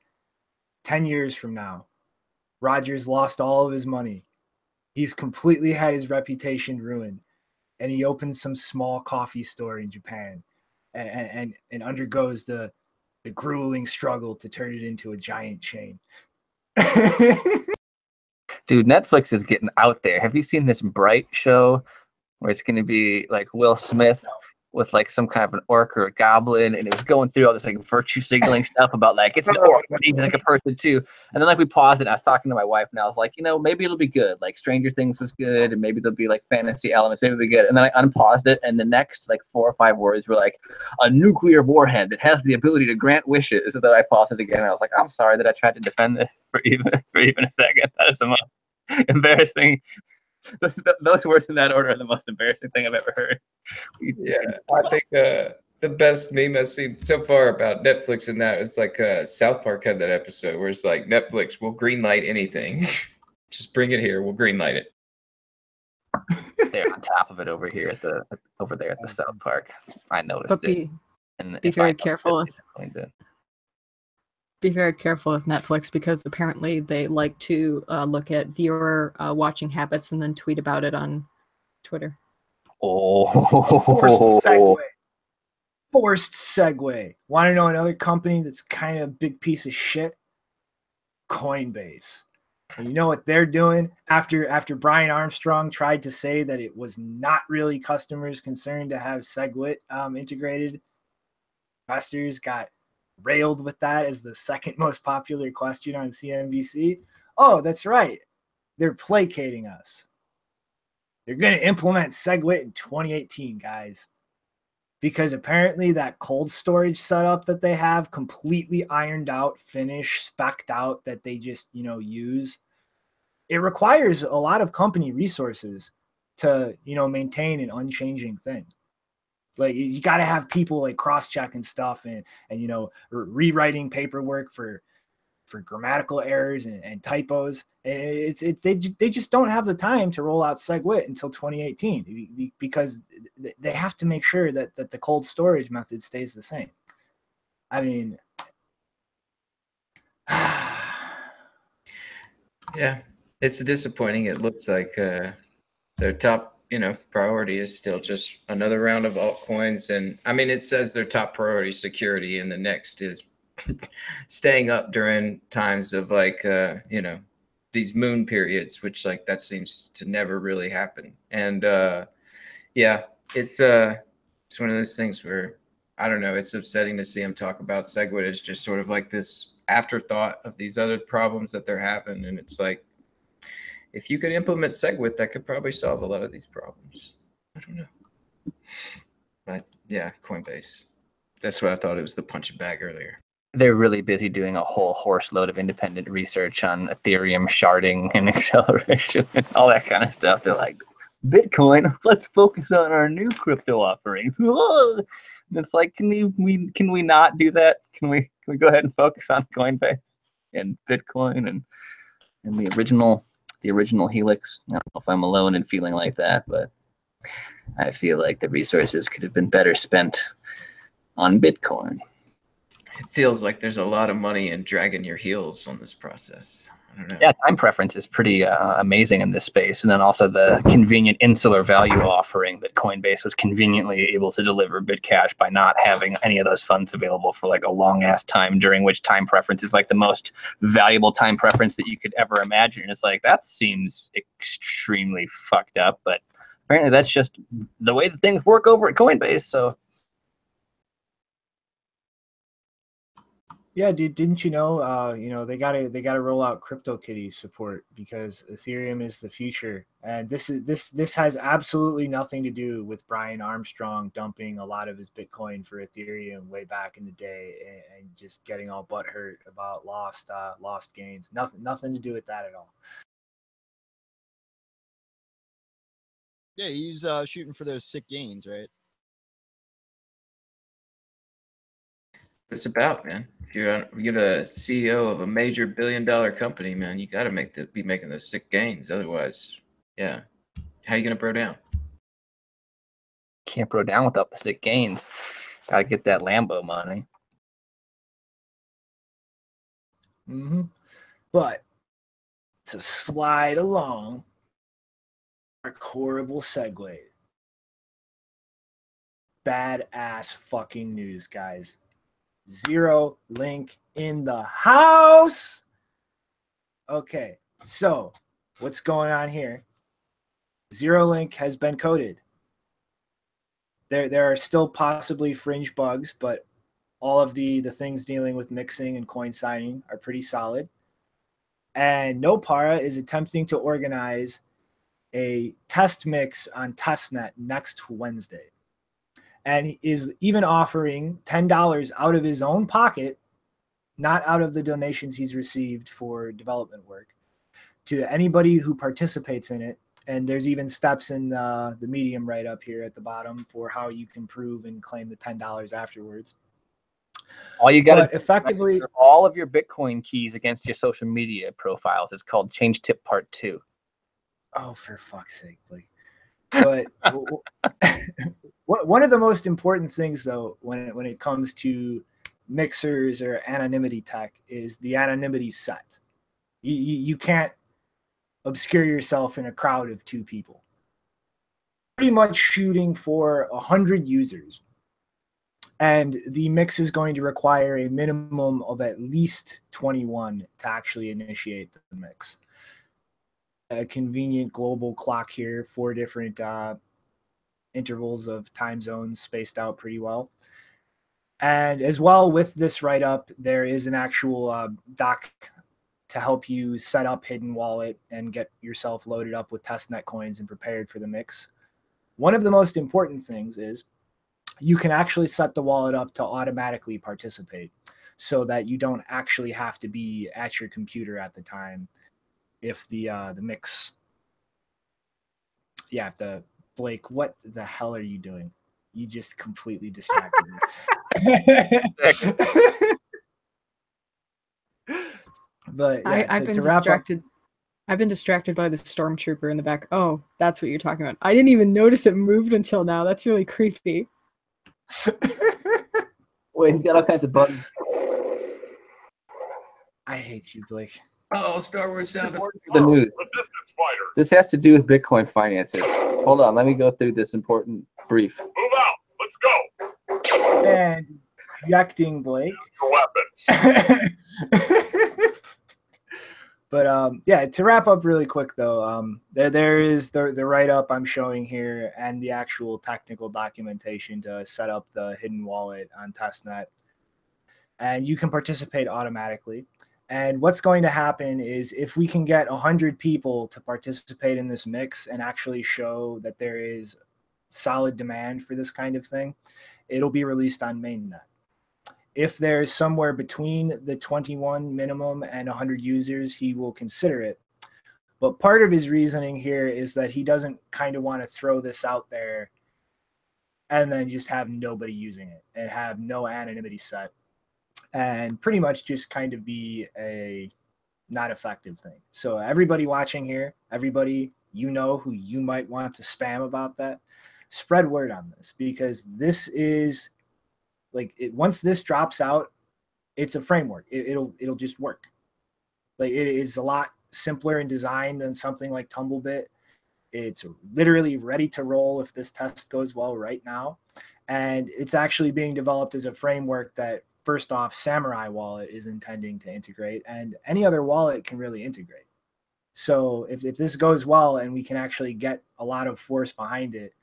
10 years from now, Roger's lost all of his money. He's completely had his reputation ruined, and he opens some small coffee store in Japan and undergoes the grueling struggle to turn it into a giant chain. Dude, Netflix is getting out there. Have you seen this Bright show where it's going to be like Will Smith with like some kind of an orc or a goblin, and it was going through all this like virtue signaling stuff about like it's an orc, but he's like a person too. And then like we paused it, and I was talking to my wife, and I was like, maybe it'll be good. Like Stranger Things was good, and maybe there'll be like fantasy elements, maybe it'll be good. And then I unpaused it, and the next like 4 or 5 words were like a nuclear warhead that has the ability to grant wishes. So then I paused it again, and I was like, I'm sorry that I tried to defend this for even a second. That is the most embarrassing. Those words in that order are the most embarrassing thing I've ever heard. Yeah, I think the the best meme I've seen so far about Netflix, and that is like South Park had that episode where it's like, Netflix will greenlight anything. Just bring it here. We'll greenlight it. They're on top of it over here at the South Park. I noticed But it. And be if very I careful noticed with be very careful with Netflix, because apparently they like to look at viewer watching habits and then tweet about it on Twitter. Forced Oh, segue. Forced segue. Want to know another company that's kind of a big piece of shit? Coinbase. And you know what they're doing after Brian Armstrong tried to say that it was not really customers concerned to have Segwit integrated. Investors got railed with that as the second most popular question on CNBC. Oh, that's right. They're placating us. They're going to implement Segwit in 2018, guys. Because apparently that cold storage setup that they have, completely ironed out, finished, spec'd out, that they just, use, it requires a lot of company resources to, maintain an unchanging thing. Like, you got to have people like cross-checking stuff and rewriting paperwork for grammatical errors and typos. And they just don't have the time to roll out Segwit until 2018 because they have to make sure that the cold storage method stays the same. I mean, yeah, it's disappointing. It looks like their top priority is still just another round of altcoins. And I mean, it says their top priority is security, and the next is staying up during times of like these moon periods, which like that seems to never really happen. And yeah, it's one of those things where I don't know, it's upsetting to see them talk about Segwit as just sort of like this afterthought of these other problems that they're having. And it's like, if you could implement Segwit, that could probably solve a lot of these problems. I don't know. But yeah, Coinbase. That's what I thought. It was the punching bag earlier. they're really busy doing a whole horse load of independent research on Ethereum sharding and acceleration and all that kind of stuff. They're like, Bitcoin, let's focus on our new crypto offerings. And it's like, can we not do that? Can we go ahead and focus on Coinbase and Bitcoin and the original Helix? I don't know if I'm alone in feeling like that, but I feel like the resources could have been better spent on Bitcoin. It feels like there's a lot of money in dragging your heels on this process. I don't know. Yeah, time preference is pretty amazing in this space. And then also the convenient insular value offering that Coinbase was conveniently able to deliver Bcash by not having any of those funds available for like a long ass time, during which time preference is like the most valuable time preference that you could ever imagine. And it's like, that seems extremely fucked up, but apparently that's just the way that things work over at Coinbase. So yeah, dude, didn't you know, they gotta roll out CryptoKitties support because Ethereum is the future. And this has absolutely nothing to do with Brian Armstrong dumping a lot of his Bitcoin for Ethereum way back in the day and just getting all butthurt about lost gains. Nothing to do with that at all. Yeah, he's shooting for those sick gains, right? It's about, man. If you're a CEO of a major billion-dollar company, man, you got to be making those sick gains. Otherwise, yeah, how you gonna bro down? can't bro down without the sick gains. Gotta get that Lambo money. Mm-hmm. But to slide along, our horrible segue. Badass fucking news, guys. Zerolink in the house. Okay, so what's going on here? Zerolink has been coded. There are still possibly fringe bugs, but all of the things dealing with mixing and coin signing are pretty solid. And Nopara is attempting to organize a test mix on testnet next Wednesday. And is even offering $10 out of his own pocket, not out of the donations he's received for development work, to anybody who participates in it And there's even steps in the Medium right up here at the bottom for how you can prove and claim the $10 afterwards. All you got to effectively all of your Bitcoin keys against your social media profiles. It's called Change Tip Part 2. Oh, for fuck's sake, Blake. But one of the most important things, though, when it comes to mixers or anonymity tech is the anonymity set. You can't obscure yourself in a crowd of 2 people. Pretty much shooting for 100 users. And the mix is going to require a minimum of at least 21 to actually initiate the mix. A convenient global clock here, 4 different intervals of time zones spaced out pretty well. And as well with this write-up, there is an actual doc to help you set up Hidden Wallet and get yourself loaded up with testnet coins and prepared for the mix. One of the most important things is you can actually set the wallet up to automatically participate so that you don't actually have to be at your computer at the time if the mix. Yeah, if the Blake, what the hell are you doing? You just completely distracted me. But yeah, I've been distracted. I've been distracted by the stormtrooper in the back. Oh, that's what you're talking about. I didn't even notice it moved until now. That's really creepy. Wait, he's got all kinds of buttons. I hate you, Blake. Oh, Star Wars sound. The news. This has to do with Bitcoin finances. Hold on, let me go through this important brief. Move out. Let's go. And ejecting Blake. Your weapon. But yeah, to wrap up really quick though, there is the write-up I'm showing here and the actual technical documentation to set up the hidden wallet on testnet. And you can participate automatically. And what's going to happen is if we can get 100 people to participate in this mix and actually show that there is solid demand for this kind of thing, it'll be released on mainnet. If there's somewhere between the 21 minimum and 100 users, he will consider it. But part of his reasoning here is that he doesn't kind of want to throw this out there and then just have nobody using it and have no anonymity set and pretty much just kind of be a not effective thing. So everybody watching here, everybody you know who you might want to spam about that, spread word on this, because this is like once this drops out, it's a framework. It'll just work. Like it is a lot simpler in design than something like Tumblebit. It's literally ready to roll if this test goes well right now. And it's actually being developed as a framework that, first off, Samurai Wallet is intending to integrate, and any other wallet can really integrate. So if this goes well and we can actually get a lot of force behind it,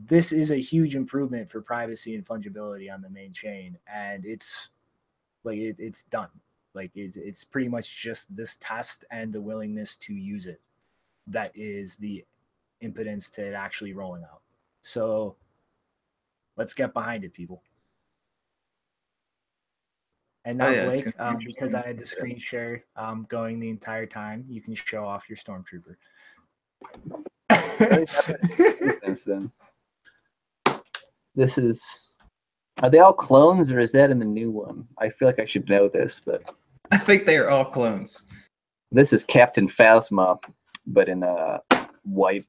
this is a huge improvement for privacy and fungibility on the main chain. And it's like it's done. Like it's pretty much just this test and the willingness to use it that is the impotence to it actually rolling out. So let's get behind it, people. And now, Blake, because I had the screen share going the entire time, you can show off your Stormtrooper. Thanks, then. This is... Are they all clones, or is that in the new one? I feel like I should know this, but... I think they are all clones. This is Captain Phasma, but in a white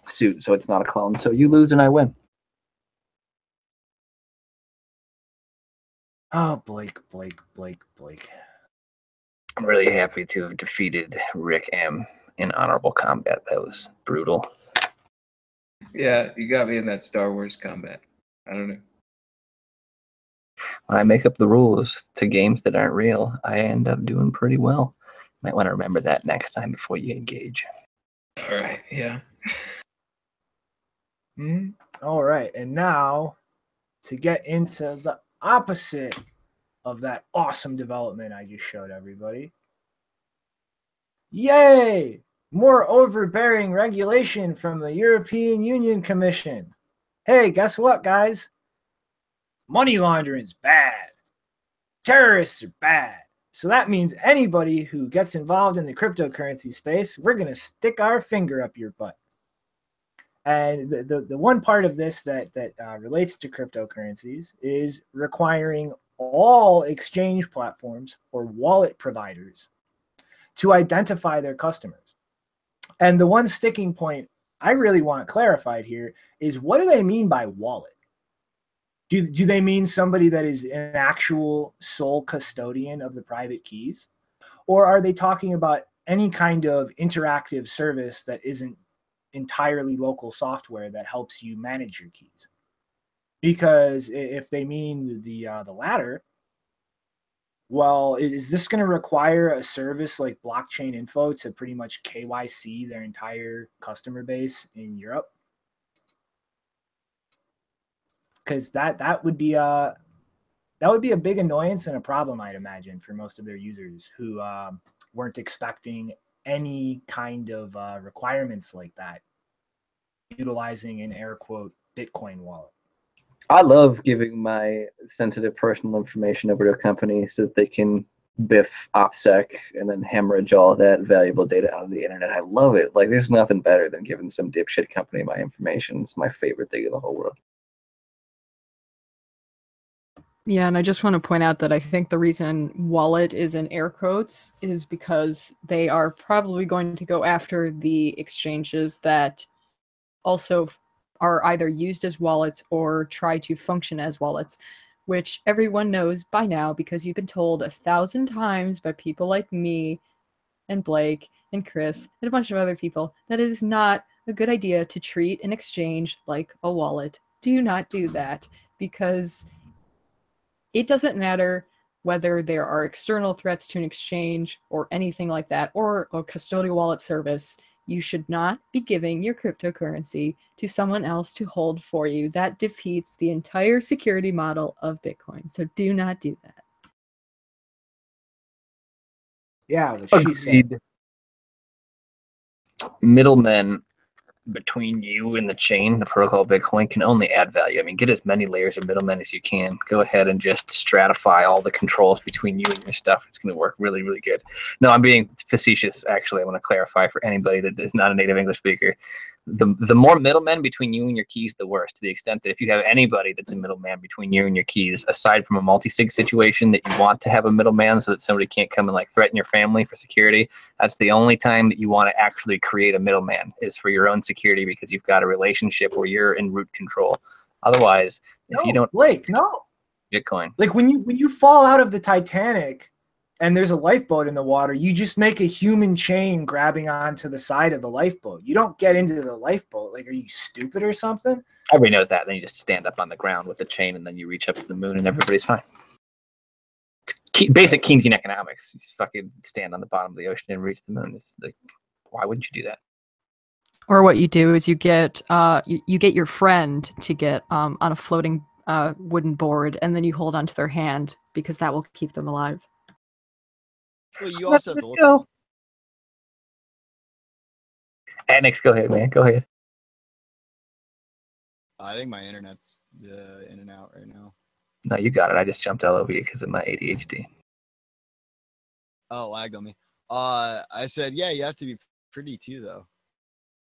suit, so it's not a clone. So you lose and I win. Oh, Blake. I'm really happy to have defeated Rick M in honorable combat. That was brutal. Yeah, you got me in that Star Wars combat. I don't know. When I make up the rules to games that aren't real, I end up doing pretty well. Might want to remember that next time before you engage. All right, yeah. All right, and now to get into the opposite of that awesome development I just showed everybody. Yay! More overbearing regulation from the European Union Commission. Hey, guess what, guys? Money laundering's bad. Terrorists are bad. So that means anybody who gets involved in the cryptocurrency space, we're going to stick our finger up your butt. And the one part of this that relates to cryptocurrencies is requiring all exchange platforms or wallet providers to identify their customers. And the one sticking point I really want clarified here is, what do they mean by wallet? Do they mean somebody that is an actual sole custodian of the private keys? Or are they talking about any kind of interactive service that isn't entirely local software that helps you manage your keys? Because if they mean the latter, well, is this going to require a service like Blockchain Info to pretty much KYC their entire customer base in Europe? Because that would be a big annoyance and a problem, I'd imagine, for most of their users who weren't expecting any kind of requirements like that, utilizing an air quote Bitcoin wallet. I love giving my sensitive personal information over to a company so that they can biff OPSEC and then hemorrhage all that valuable data out of the internet. I love it. Like, there's nothing better than giving some dipshit company my information. It's my favorite thing in the whole world. Yeah, and I just want to point out that I think the reason wallet is in air quotes is because they are probably going to go after the exchanges that also are either used as wallets or try to function as wallets, which everyone knows by now because you've been told 1,000 times by people like me and Blake and Chris and a bunch of other people that it is not a good idea to treat an exchange like a wallet. Do not do that, because it doesn't matter whether there are external threats to an exchange or anything like that, or a custodial wallet service. You should not be giving your cryptocurrency to someone else to hold for you. That defeats the entire security model of Bitcoin. So do not do that. Yeah, what she said. Middlemen between you and the chain, the protocol of Bitcoin, can only add value. I mean, get as many layers of middlemen as you can. Go ahead and just stratify all the controls between you and your stuff. It's going to work really, really good. No, I'm being facetious, actually. I want to clarify for anybody that is not a native English speaker. The more middlemen between you and your keys, the worse, to the extent that if you have anybody that's a middleman between you and your keys, aside from a multi-sig situation that you want to have a middleman so that somebody can't come and like threaten your family for security, that's the only time that you want to actually create a middleman, is for your own security, because you've got a relationship where you're in root control. Otherwise, if you don't... Blake, no. Bitcoin. Like when you fall out of the Titanic and there's a lifeboat in the water, you just make a human chain grabbing onto the side of the lifeboat. You don't get into the lifeboat. Like, are you stupid or something? Everybody knows that. Then you just stand up on the ground with the chain, and then you reach up to the moon, and everybody's fine. It's basic Keynesian economics. You just fucking stand on the bottom of the ocean and reach the moon. It's like, why wouldn't you do that? Or what you do is you get you get your friend to get on a floating wooden board, and then you hold onto their hand, because that will keep them alive. Well, you also have to look. Go. Annex, go ahead, man. Go ahead. I think my internet's in and out right now. No, you got it. I just jumped all over you because of my ADHD. Oh, lagged on me. I said, yeah, you have to be pretty too, though.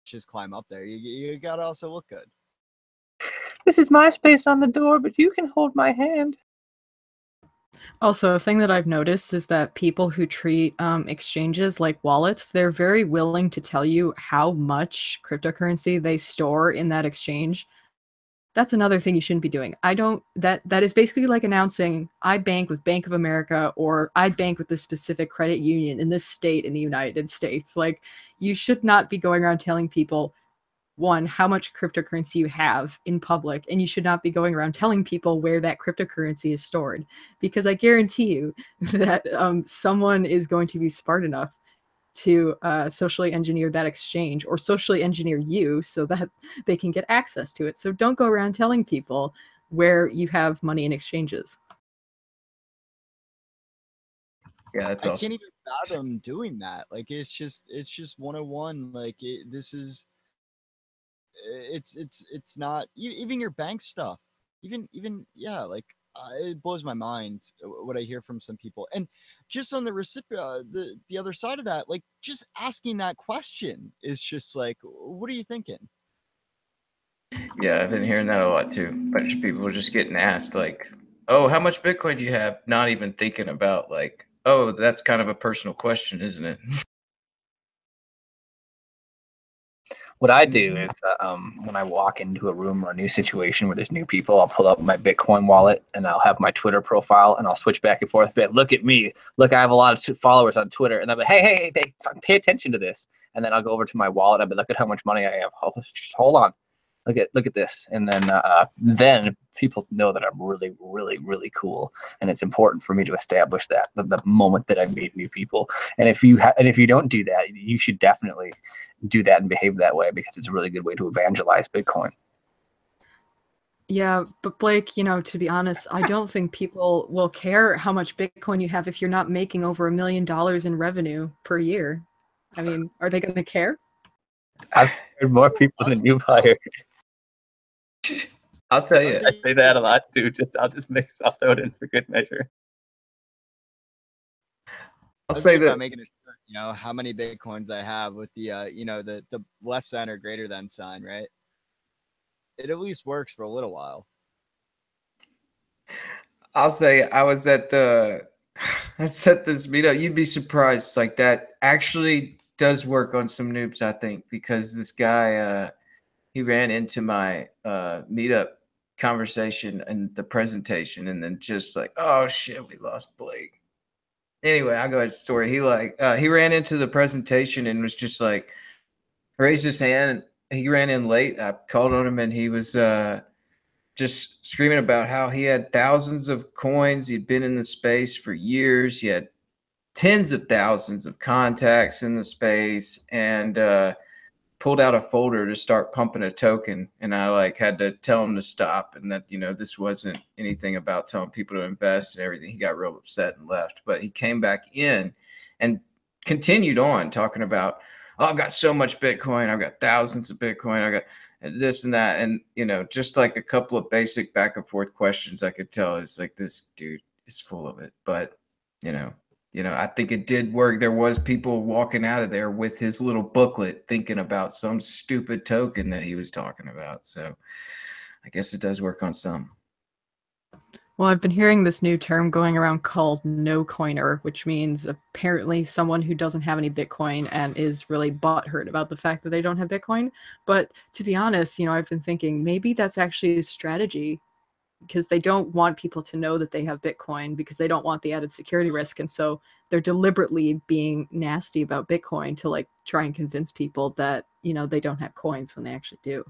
Just climb up there. You gotta also look good. This is my space on the door, but you can hold my hand. Also, a thing that I've noticed is that people who treat exchanges like wallets, they're very willing to tell you how much cryptocurrency they store in that exchange. That's another thing you shouldn't be doing. That is basically like announcing, I bank with Bank of America, or I bank with this specific credit union in this state in the United States. Like, you should not be going around telling people, one, how much cryptocurrency you have in public, and you should not be going around telling people where that cryptocurrency is stored, because I guarantee you that someone is going to be smart enough to socially engineer that exchange, or socially engineer you so that they can get access to it. So don't go around telling people where you have money in exchanges. Yeah, that's I awesome. can't even fathom doing that. Like, it's just 101. Like, it's not even your bank stuff. Even yeah. Like, it blows my mind what I hear from some people. And just on the the other side of that, like just asking that question is just like, what are you thinking? Yeah, I've been hearing that a lot too. A bunch of people just getting asked like, "Oh, how much Bitcoin do you have?" Not even thinking about like, "Oh, that's kind of a personal question, isn't it?" What I do is when I walk into a room or a new situation where there's new people, I'll pull up my Bitcoin wallet and I'll have my Twitter profile and I'll switch back and forth a bit. Look at me. Look, I have a lot of followers on Twitter. And I'm like, hey, pay attention to this. And then I'll go over to my wallet. I'll be, look at how much money I have. Just hold on. Look at this. And then people know that I'm really, really, really cool. And it's important for me to establish that the moment that I meet new people. And if you don't do that, you should definitely do that and behave that way, because it's a really good way to evangelize Bitcoin. Yeah, but Blake, to be honest, I don't think people will care how much Bitcoin you have if you're not making over $1 million in revenue per year. I mean, are they going to care? I've heard more people than you hired. I'll tell you, I say that a lot too. I'll throw it in for good measure. I'll say that about making it, how many Bitcoins I have with the, the less than or greater than sign, right? It at least works for a little while. I'll say I was at this meetup. You'd be surprised. Like that actually does work on some noobs, I think, because this guy, he ran into my meetup conversation and the presentation, and then just like, oh shit, we lost Blake. Anyway, I'll go ahead and story. He ran into the presentation and was just like, raised his hand. He ran in late. I called on him and he was just screaming about how he had thousands of coins. He'd been in the space for years. He had tens of thousands of contacts in the space, and pulled out a folder to start pumping a token. And I had to tell him to stop, and that, this wasn't anything about telling people to invest and everything. He got real upset and left, but he came back in and continued on talking about, oh, I've got so much Bitcoin. I've got thousands of Bitcoin. I got this and that. And, just like a couple of basic back and forth questions, I could tell it's like, this dude is full of it. But, I think it did work. There was people walking out of there with his little booklet thinking about some stupid token that he was talking about. So I guess it does work on some. Well, I've been hearing this new term going around called no coiner, which means apparently someone who doesn't have any Bitcoin and is really butthurt about the fact that they don't have Bitcoin. But to be honest, I've been thinking maybe that's actually a strategy, because they don't want people to know that they have Bitcoin, because they don't want the added security risk. And so they're deliberately being nasty about Bitcoin to try and convince people that, they don't have coins when they actually do.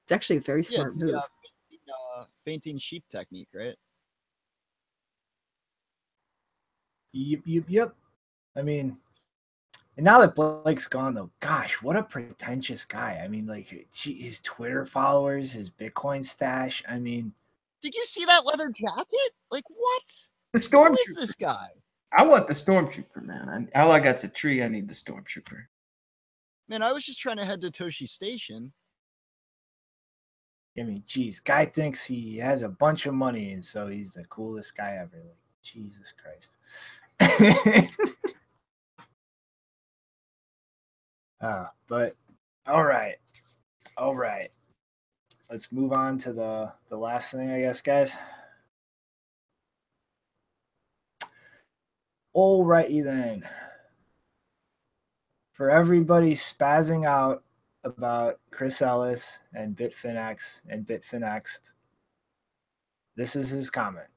It's actually a very smart move. Fainting sheep technique, right? Yep. I mean, and now that Blake's gone, though, gosh, what a pretentious guy. I mean, his Twitter followers, his Bitcoin stash. I mean, did you see that leather jacket? Like, what? The stormtrooper. Who is this guy? I want the stormtrooper, man. All I got's a tree. I need the stormtrooper. Man, I was just trying to head to Toshi Station. I mean, geez, guy thinks he has a bunch of money, and so he's the coolest guy ever. Jesus Christ. But all right. Let's move on to the last thing, I guess, guys. Alrighty then. For everybody spazzing out about Chris Ellis and Bitfinex and Bitfinext, this is his comment.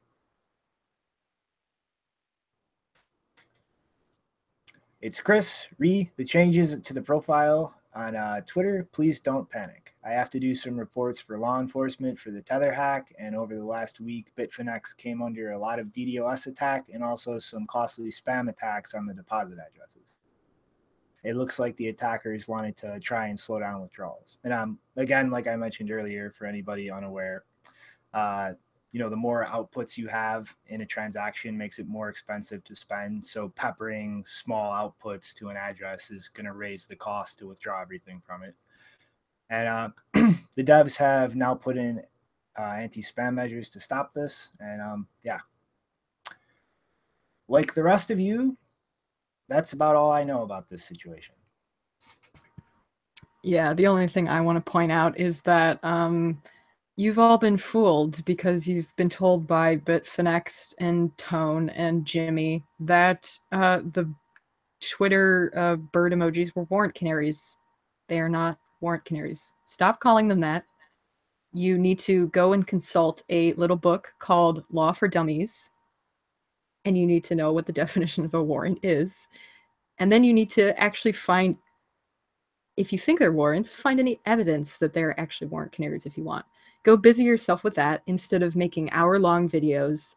It's Chris. Re the changes to the profile on Twitter. Please don't panic. I have to do some reports for law enforcement for the Tether hack, and over the last week, Bitfinex came under a lot of DDoS attack and also some costly spam attacks on the deposit addresses. It looks like the attackers wanted to try and slow down withdrawals. And again, like I mentioned earlier, for anybody unaware, the more outputs you have in a transaction makes it more expensive to spend. So peppering small outputs to an address is going to raise the cost to withdraw everything from it. And the devs have now put in anti-spam measures to stop this. And yeah, like the rest of you, that's about all I know about this situation. Yeah, the only thing I want to point out is that you've all been fooled because you've been told by Bitfinex and Tone and Jimmy that the Twitter bird emojis were warrant canaries. They are not warrant canaries. Stop calling them that. You need to go and consult a little book called Law for Dummies, and you need to know what the definition of a warrant is. And then you need to actually find, if you think they're warrants, find any evidence that they're actually warrant canaries if you want. Go busy yourself with that instead of making hour-long videos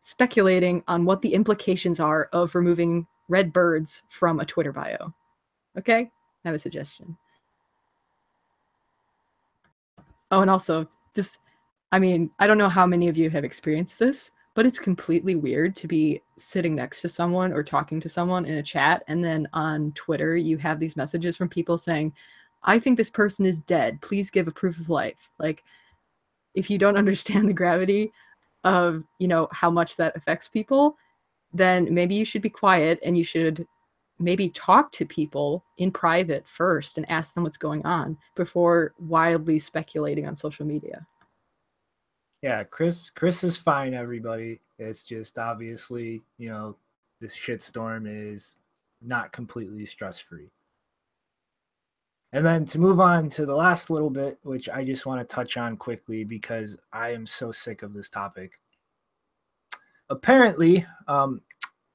speculating on what the implications are of removing red birds from a Twitter bio. Okay? I have a suggestion. Oh, and also, just, I mean, I don't know how many of you have experienced this, but it's completely weird to be sitting next to someone or talking to someone in a chat, and then on Twitter you have these messages from people saying, I think this person is dead. Please give a proof of life. Like, if you don't understand the gravity of, you know, how much that affects people, then maybe you should be quiet and you should maybe talk to people in private first and ask them what's going on before wildly speculating on social media. Yeah, Chris is fine, everybody. It's just obviously, you know, this shitstorm is not completely stress-free. And then to move on to the last little bit, which I just want to touch on quickly because I am so sick of this topic. Apparently,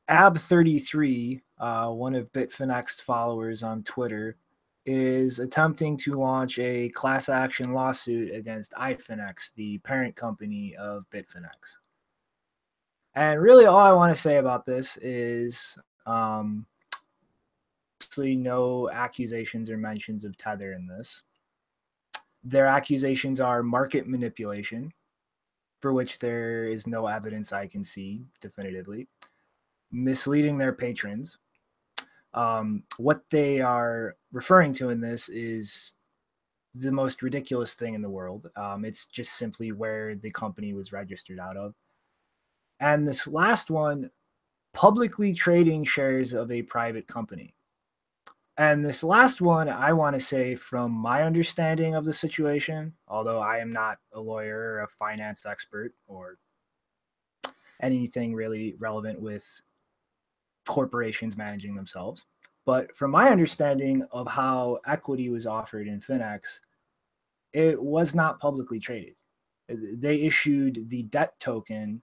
Ab33, one of Bitfinex followers on Twitter, is attempting to launch a class action lawsuit against iFinex, the parent company of Bitfinex. And really all I want to say about this is obviously no accusations or mentions of Tether in this. Their accusations are market manipulation, for which there is no evidence I can see definitively, misleading their patrons. What they are referring to in this is the most ridiculous thing in the world. It's just simply where the company was registered out of. And this last one, publicly trading shares of a private company. And this last one, I want to say from my understanding of the situation, although I am not a lawyer or a finance expert or anything really relevant with corporations managing themselves, but from my understanding of how equity was offered in Finex, it was not publicly traded. They issued the debt token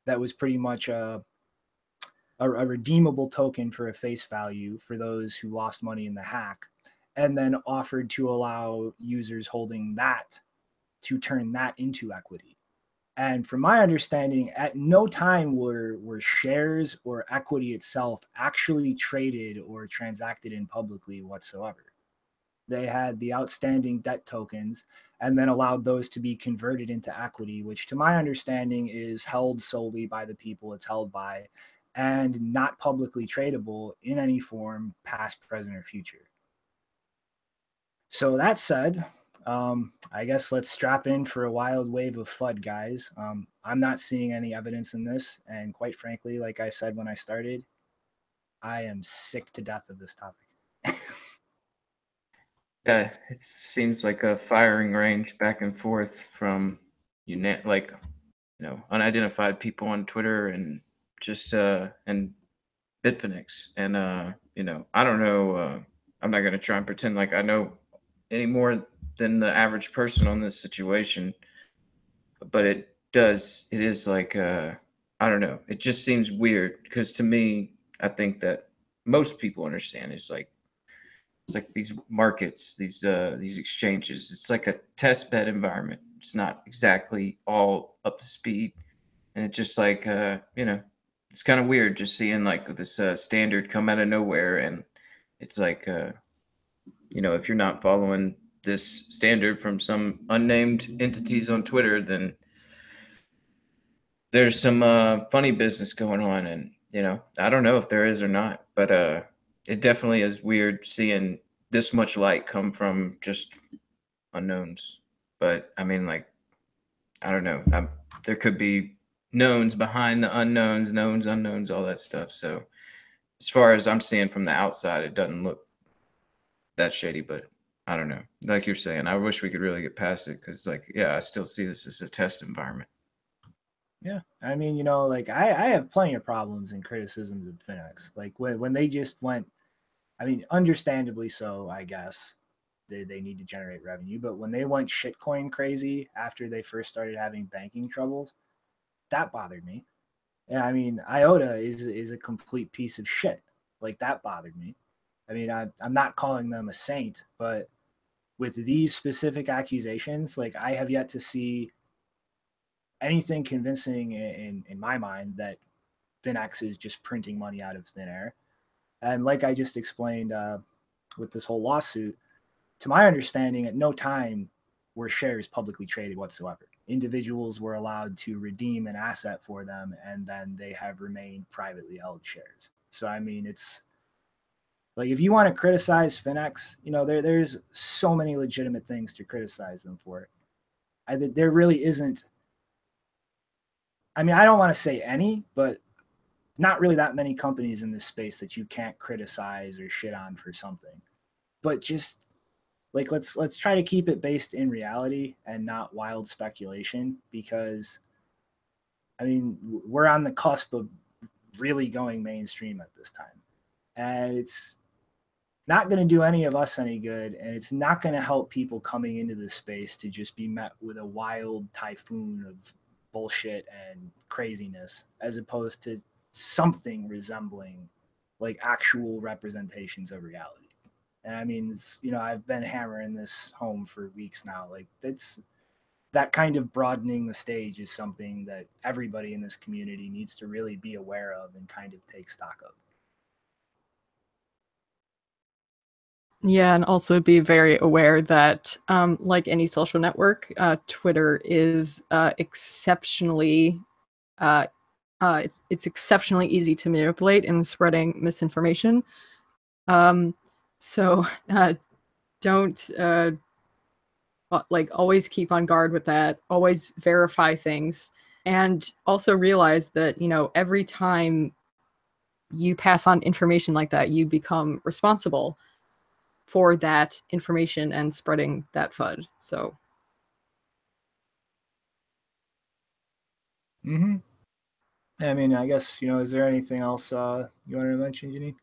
that was pretty much a redeemable token for a face value for those who lost money in the hack, and then offered to allow users holding that to turn that into equity. And from my understanding, at no time were shares or equity itself actually traded or transacted in publicly whatsoever. They had the outstanding debt tokens and then allowed those to be converted into equity, which to my understanding is held solely by the people it's held by and not publicly tradable in any form, past, present, or future. So that said, I guess let's strap in for a wild wave of FUD, guys. I'm not seeing any evidence in this. And quite frankly, like I said when I started, I am sick to death of this topic. Yeah, it seems like a firing range back and forth from unidentified people on Twitter and just and Bitfinex. And I don't know, I'm not gonna try and pretend like I know any more than the average person on this situation, but it is like I don't know, it just seems weird because to me, I think that most people understand it's like these markets, these exchanges, it's like a test bed environment. It's not exactly all up to speed, and it just like it's kind of weird just seeing like this standard come out of nowhere, and it's like if you're not following this standard from some unnamed entities on Twitter, then there's some funny business going on. And I don't know if there is or not, but it definitely is weird seeing this much light come from just unknowns. But I mean, like, I don't know. There could be knowns behind the unknowns, knowns, unknowns, all that stuff. So as far as I'm seeing from the outside, it doesn't look that shady, but I don't know. Like you're saying, I wish we could really get past it because, like, yeah, I still see this as a test environment. Yeah, I mean, you know, like I have plenty of problems and criticisms of Finex. Like when they just went, I mean, understandably so, I guess. They need to generate revenue, but when they went shitcoin crazy after they first started having banking troubles, that bothered me. And I mean, Iota is a complete piece of shit. Like that bothered me. I mean, I'm not calling them a saint, but with these specific accusations, like I have yet to see anything convincing in my mind that Finex is just printing money out of thin air. And like I just explained with this whole lawsuit, to my understanding, at no time were shares publicly traded whatsoever. Individuals were allowed to redeem an asset for them, and then they have remained privately held shares. So, I mean, it's like if you want to criticize Finex, you know, there's so many legitimate things to criticize them for. There really isn't. I mean, I don't want to say any, but not really that many companies in this space that you can't criticize or shit on for something. But just like let's try to keep it based in reality and not wild speculation, because I mean, we're on the cusp of really going mainstream at this time, and it's not going to do any of us any good, and it's not going to help people coming into this space to just be met with a wild typhoon of bullshit and craziness, as opposed to something resembling like actual representations of reality. And I mean, it's, you know, I've been hammering this home for weeks now. Like it's that kind of broadening the stage is something that everybody in this community needs to really be aware of and kind of take stock of. Yeah, and also be very aware that, like any social network, Twitter is exceptionally, it's exceptionally easy to manipulate in spreading misinformation. So don't like always keep on guard with that. Always verify things, and also realize that, you know, every time you pass on information like that, you become responsible for that information and spreading that FUD. So. Mm-hmm. I mean, I guess, you know, is there anything else you wanted to mention, Janine?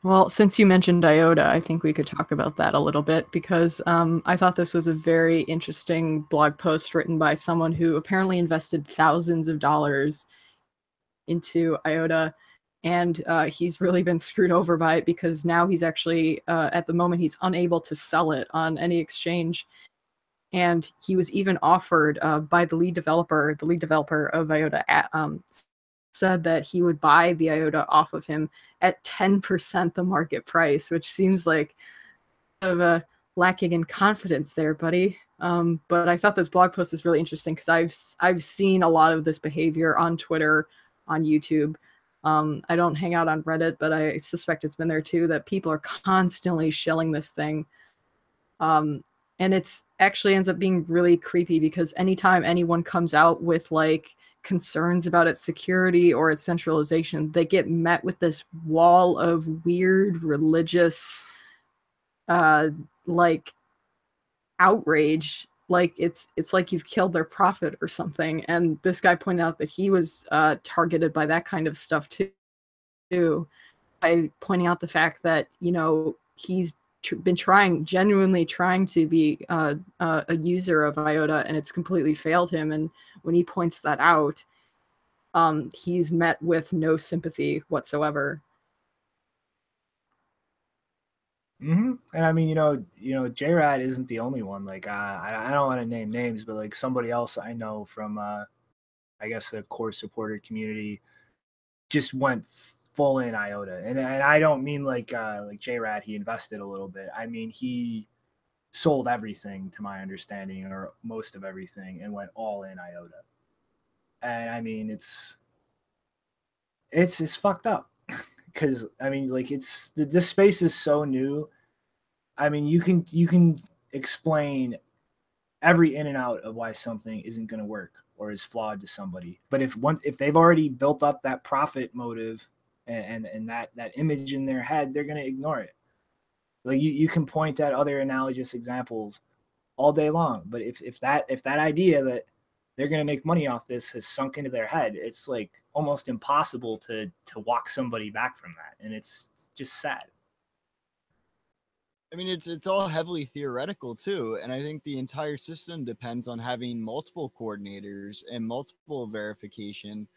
Well, since you mentioned Iota, I think we could talk about that a little bit, because I thought this was a very interesting blog post written by someone who apparently invested thousands of dollars into Iota, and he's really been screwed over by it, because now he's actually, at the moment, he's unable to sell it on any exchange. And he was even offered by the lead developer of Iota, said that he would buy the Iota off of him at 10% the market price, which seems like of a lacking in confidence there, buddy. But I thought this blog post was really interesting, because I've seen a lot of this behavior on Twitter, on YouTube. I don't hang out on Reddit, but I suspect it's been there too, that people are constantly shilling this thing. And it's actually ends up being really creepy, because anytime anyone comes out with like concerns about its security or its centralization, they get met with this wall of weird religious like outrage, like it's like you've killed their prophet or something. And this guy pointed out that he was targeted by that kind of stuff too, by pointing out the fact that, you know, he's been genuinely trying to be a user of Iota, and it's completely failed him. And when he points that out, he's met with no sympathy whatsoever. Mm-hmm. And I mean, you know, JRAD isn't the only one. Like, I don't want to name names, but like somebody else I know from, I guess, a core supporter community just went full in Iota. And I don't mean like JRAD, he invested a little bit. I mean, he sold everything, to my understanding, or most of everything, and went all in Iota. And I mean, it's fucked up. Because I mean, like, it's this space is so new. I mean, you can explain every in and out of why something isn't going to work or is flawed to somebody. But if they've already built up that profit motive and that image in their head, they're going to ignore it. Like you can point at other analogous examples all day long, but if that idea that they're going to make money off this has sunk into their head, it's like almost impossible to walk somebody back from that, and it's just sad. I mean, it's all heavily theoretical too, and I think the entire system depends on having multiple coordinators and multiple verification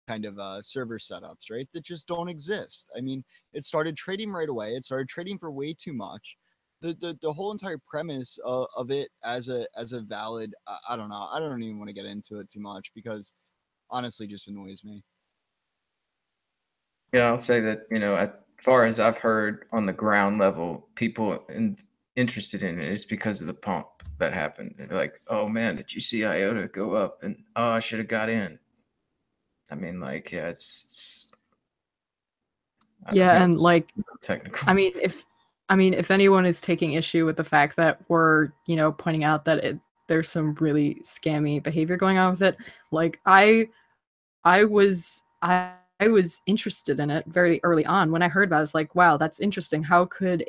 kind of server setups, right? That just don't exist. I mean, it started trading right away. It started trading for way too much. The whole entire premise of it as a valid, I don't know. I don't even want to get into it too much because honestly, just annoys me. Yeah, I'll say that, as far as I've heard on the ground level, people interested in it is because of the pump that happened. They're like, oh man, did you see Iota go up? And oh, I should have got in. I mean, like, yeah, it's yeah, and like technical. I mean, if anyone is taking issue with the fact that we're, pointing out that there's some really scammy behavior going on with it, like I was interested in it very early on. When I heard about it, I was like, wow, that's interesting. How could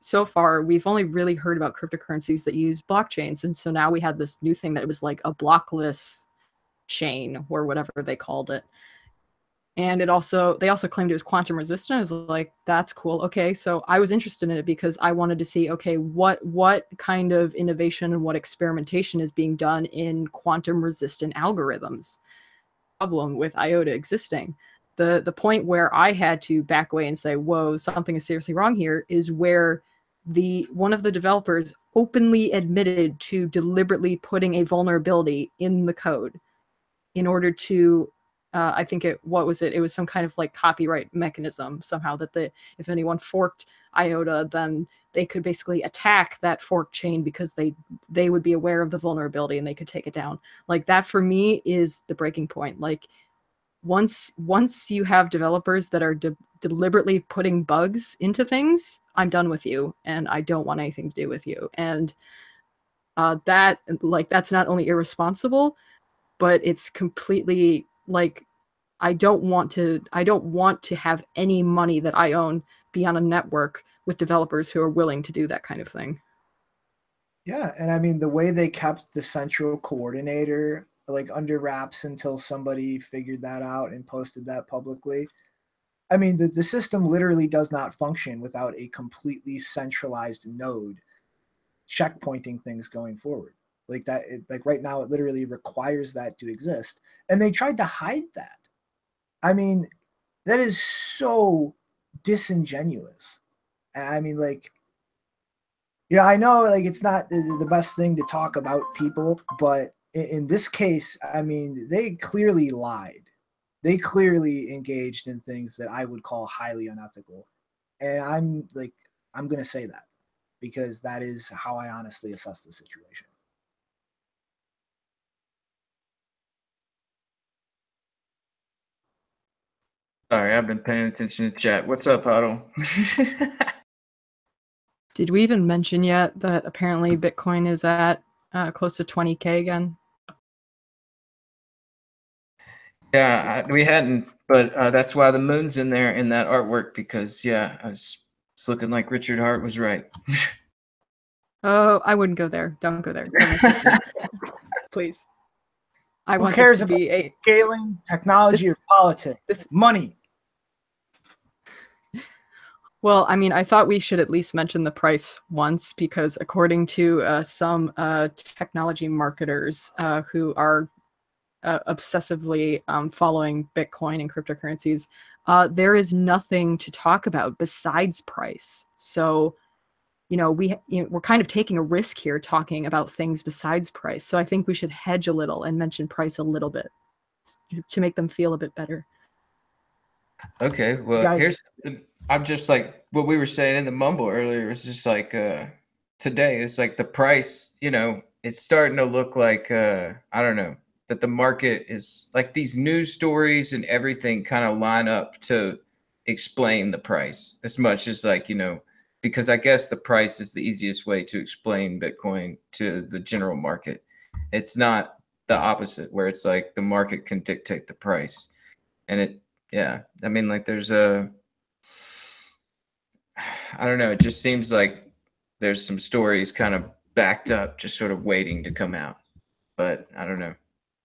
so far we've only really heard about cryptocurrencies that use blockchains, and so now we had this new thing that was like a blockless chain or whatever they called it. And they also claimed it was quantum resistant. I was like, that's cool. Okay, so I was interested in it because I wanted to see, okay, what kind of innovation and what experimentation is being done in quantum resistant algorithms. Problem with Iota existing. The point where I had to back away and say, whoa, something is seriously wrong here, is where one of the developers openly admitted to deliberately putting a vulnerability in the code in order to I think it was some kind of like copyright mechanism somehow that if anyone forked Iota, then they could basically attack that fork chain because they would be aware of the vulnerability and they could take it down. Like that for me is the breaking point. Like once you have developers that are deliberately putting bugs into things, I'm done with you and I don't want anything to do with you. And that's not only irresponsible, but it's completely like I don't want to have any money that I own be on a network with developers who are willing to do that kind of thing. Yeah, and I mean the way they kept the central coordinator like under wraps until somebody figured that out and posted that publicly. I mean the system literally does not function without a completely centralized node checkpointing things going forward. Like that, like right now, it literally requires that to exist. And they tried to hide that. I mean, that is so disingenuous. I mean, like, I know like it's not the best thing to talk about people, but in this case, I mean, they clearly lied. They clearly engaged in things that I would call highly unethical. And I'm going to say that because that is how I honestly assess the situation. Sorry, I've been paying attention to chat. What's up, Huddle? Did we even mention yet that apparently Bitcoin is at close to 20K again? Yeah, we hadn't, but that's why the moon's in there in that artwork because, yeah, it's looking like Richard Hart was right. Oh, I wouldn't go there. Don't go there. Please. Who cares about scaling, technology, or politics? Money. Well, I mean, I thought we should at least mention the price once because according to some technology marketers who are obsessively following Bitcoin and cryptocurrencies, there is nothing to talk about besides price. So, we're kind of taking a risk here talking about things besides price. So I think we should hedge a little and mention price a little bit to make them feel a bit better. Okay, well, I'm just like what we were saying in the mumble earlier. It's just like today, it's like the price, it's starting to look like, I don't know, that the market is like these news stories and everything kind of line up to explain the price as much as like, because I guess the price is the easiest way to explain Bitcoin to the general market. It's not the opposite where it's like the market can dictate the price. And I mean, like there's I don't know, it just seems like there's some stories kind of backed up, just sort of waiting to come out. But I don't know.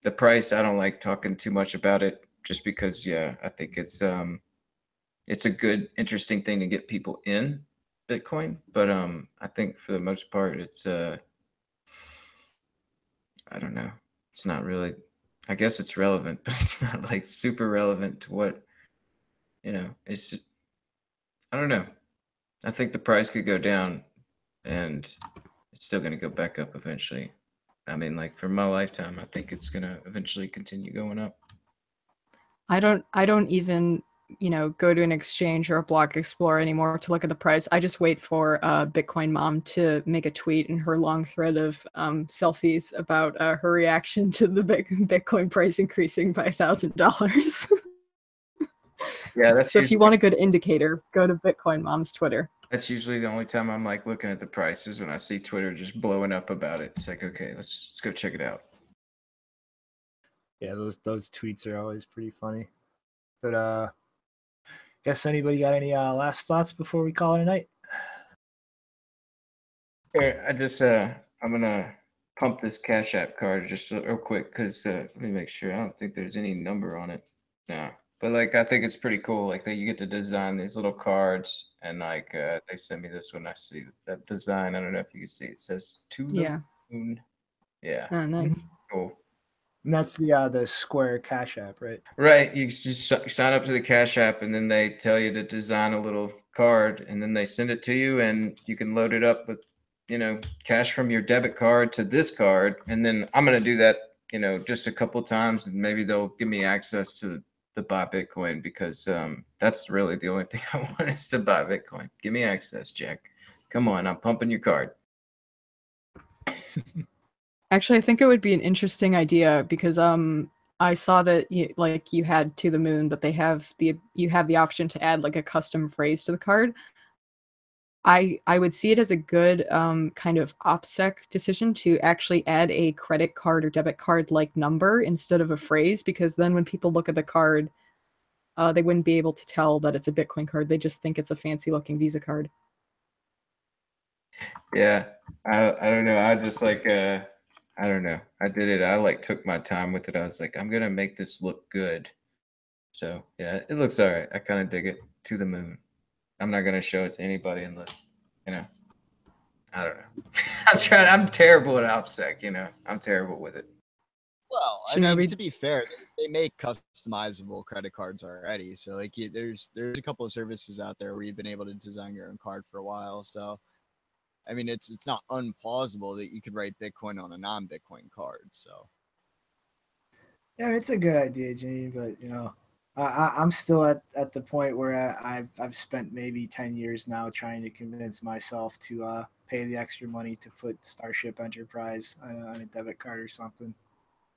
The price, I don't like talking too much about it just because, I think it's a good, interesting thing to get people in Bitcoin. But I think for the most part, it's I don't know. It's not really, I guess it's relevant, but it's not like super relevant to what, it's, I don't know. I think the price could go down and it's still going to go back up eventually. I mean, like for my lifetime, I think it's going to eventually continue going up. I don't even, go to an exchange or a block explorer anymore to look at the price. I just wait for Bitcoin Mom to make a tweet in her long thread of selfies about her reaction to the Bitcoin price increasing by $1,000. Yeah, that's so if you want a good indicator, go to Bitcoin Mom's Twitter. That's usually the only time I'm like looking at the prices when I see Twitter just blowing up about it. It's like, okay, let's go check it out. Yeah, those tweets are always pretty funny. But guess anybody got any last thoughts before we call it a night? Here, I'm gonna pump this Cash App card just real quick because let me make sure. I don't think there's any number on it. No. But like I think it's pretty cool, like that you get to design these little cards, and like they sent me this one. I see that design. I don't know if you can see. It says to the moon. Yeah. Oh, nice. Cool. And that's the Square Cash App, right? Right. You just sign up to the Cash App, and then they tell you to design a little card, and then they send it to you, and you can load it up with, cash from your debit card to this card, and then I'm gonna do that, just a couple times, and maybe they'll give me access to the buy Bitcoin because that's really the only thing I want is to buy Bitcoin. Give me access, Jack. Come on, I'm pumping your card. Actually, I think it would be an interesting idea because I saw that you had to the moon, but you have the option to add like a custom phrase to the card. I would see it as a good kind of OPSEC decision to actually add a credit card or debit card like number instead of a phrase, because then when people look at the card, they wouldn't be able to tell that it's a Bitcoin card. They just think it's a fancy looking Visa card. Yeah, I don't know. I just like I don't know. I did it. I like took my time with it. I was like, I'm gonna make this look good. So yeah, it looks all right. I kind of dig it. To the moon. I'm not gonna show it to anybody unless, I don't know. I'm terrible at OPSEC. I'm terrible with it. Well, I mean, to be fair, they make customizable credit cards already. So like, there's a couple of services out there where you've been able to design your own card for a while. So, I mean, it's not unplausible that you could write Bitcoin on a non-Bitcoin card. So, yeah, it's a good idea, Jane. But I'm still at the point where I've spent maybe 10 years now trying to convince myself to pay the extra money to put Starship Enterprise on a debit card or something.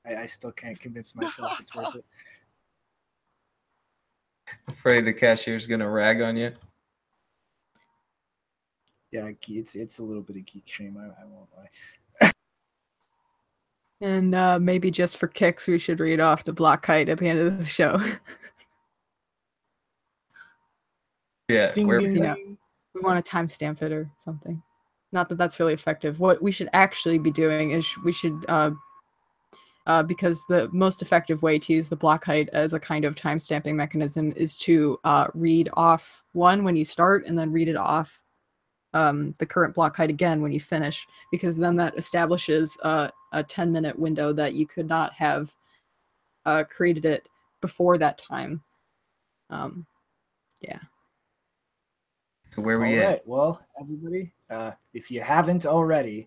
I still can't convince myself it's worth it. Afraid the cashier's gonna rag on you. Yeah, it's a little bit of geek shame. I won't lie. And maybe just for kicks, we should read off the block height at the end of the show. Yeah, ding, where ding, we want to timestamp it or something. Not that that's really effective. What we should actually be doing is we should, because the most effective way to use the block height as a kind of timestamping mechanism is to read off one when you start and then read it off the current block height again when you finish, because then that establishes a 10-minute window that you could not have created it before that time. Yeah. So where we All at? right. Well, everybody, if you haven't already,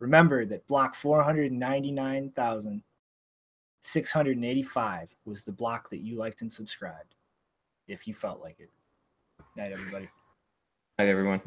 remember that block 499,685 was the block that you liked and subscribed, if you felt like it. Night, everybody. Night, everyone.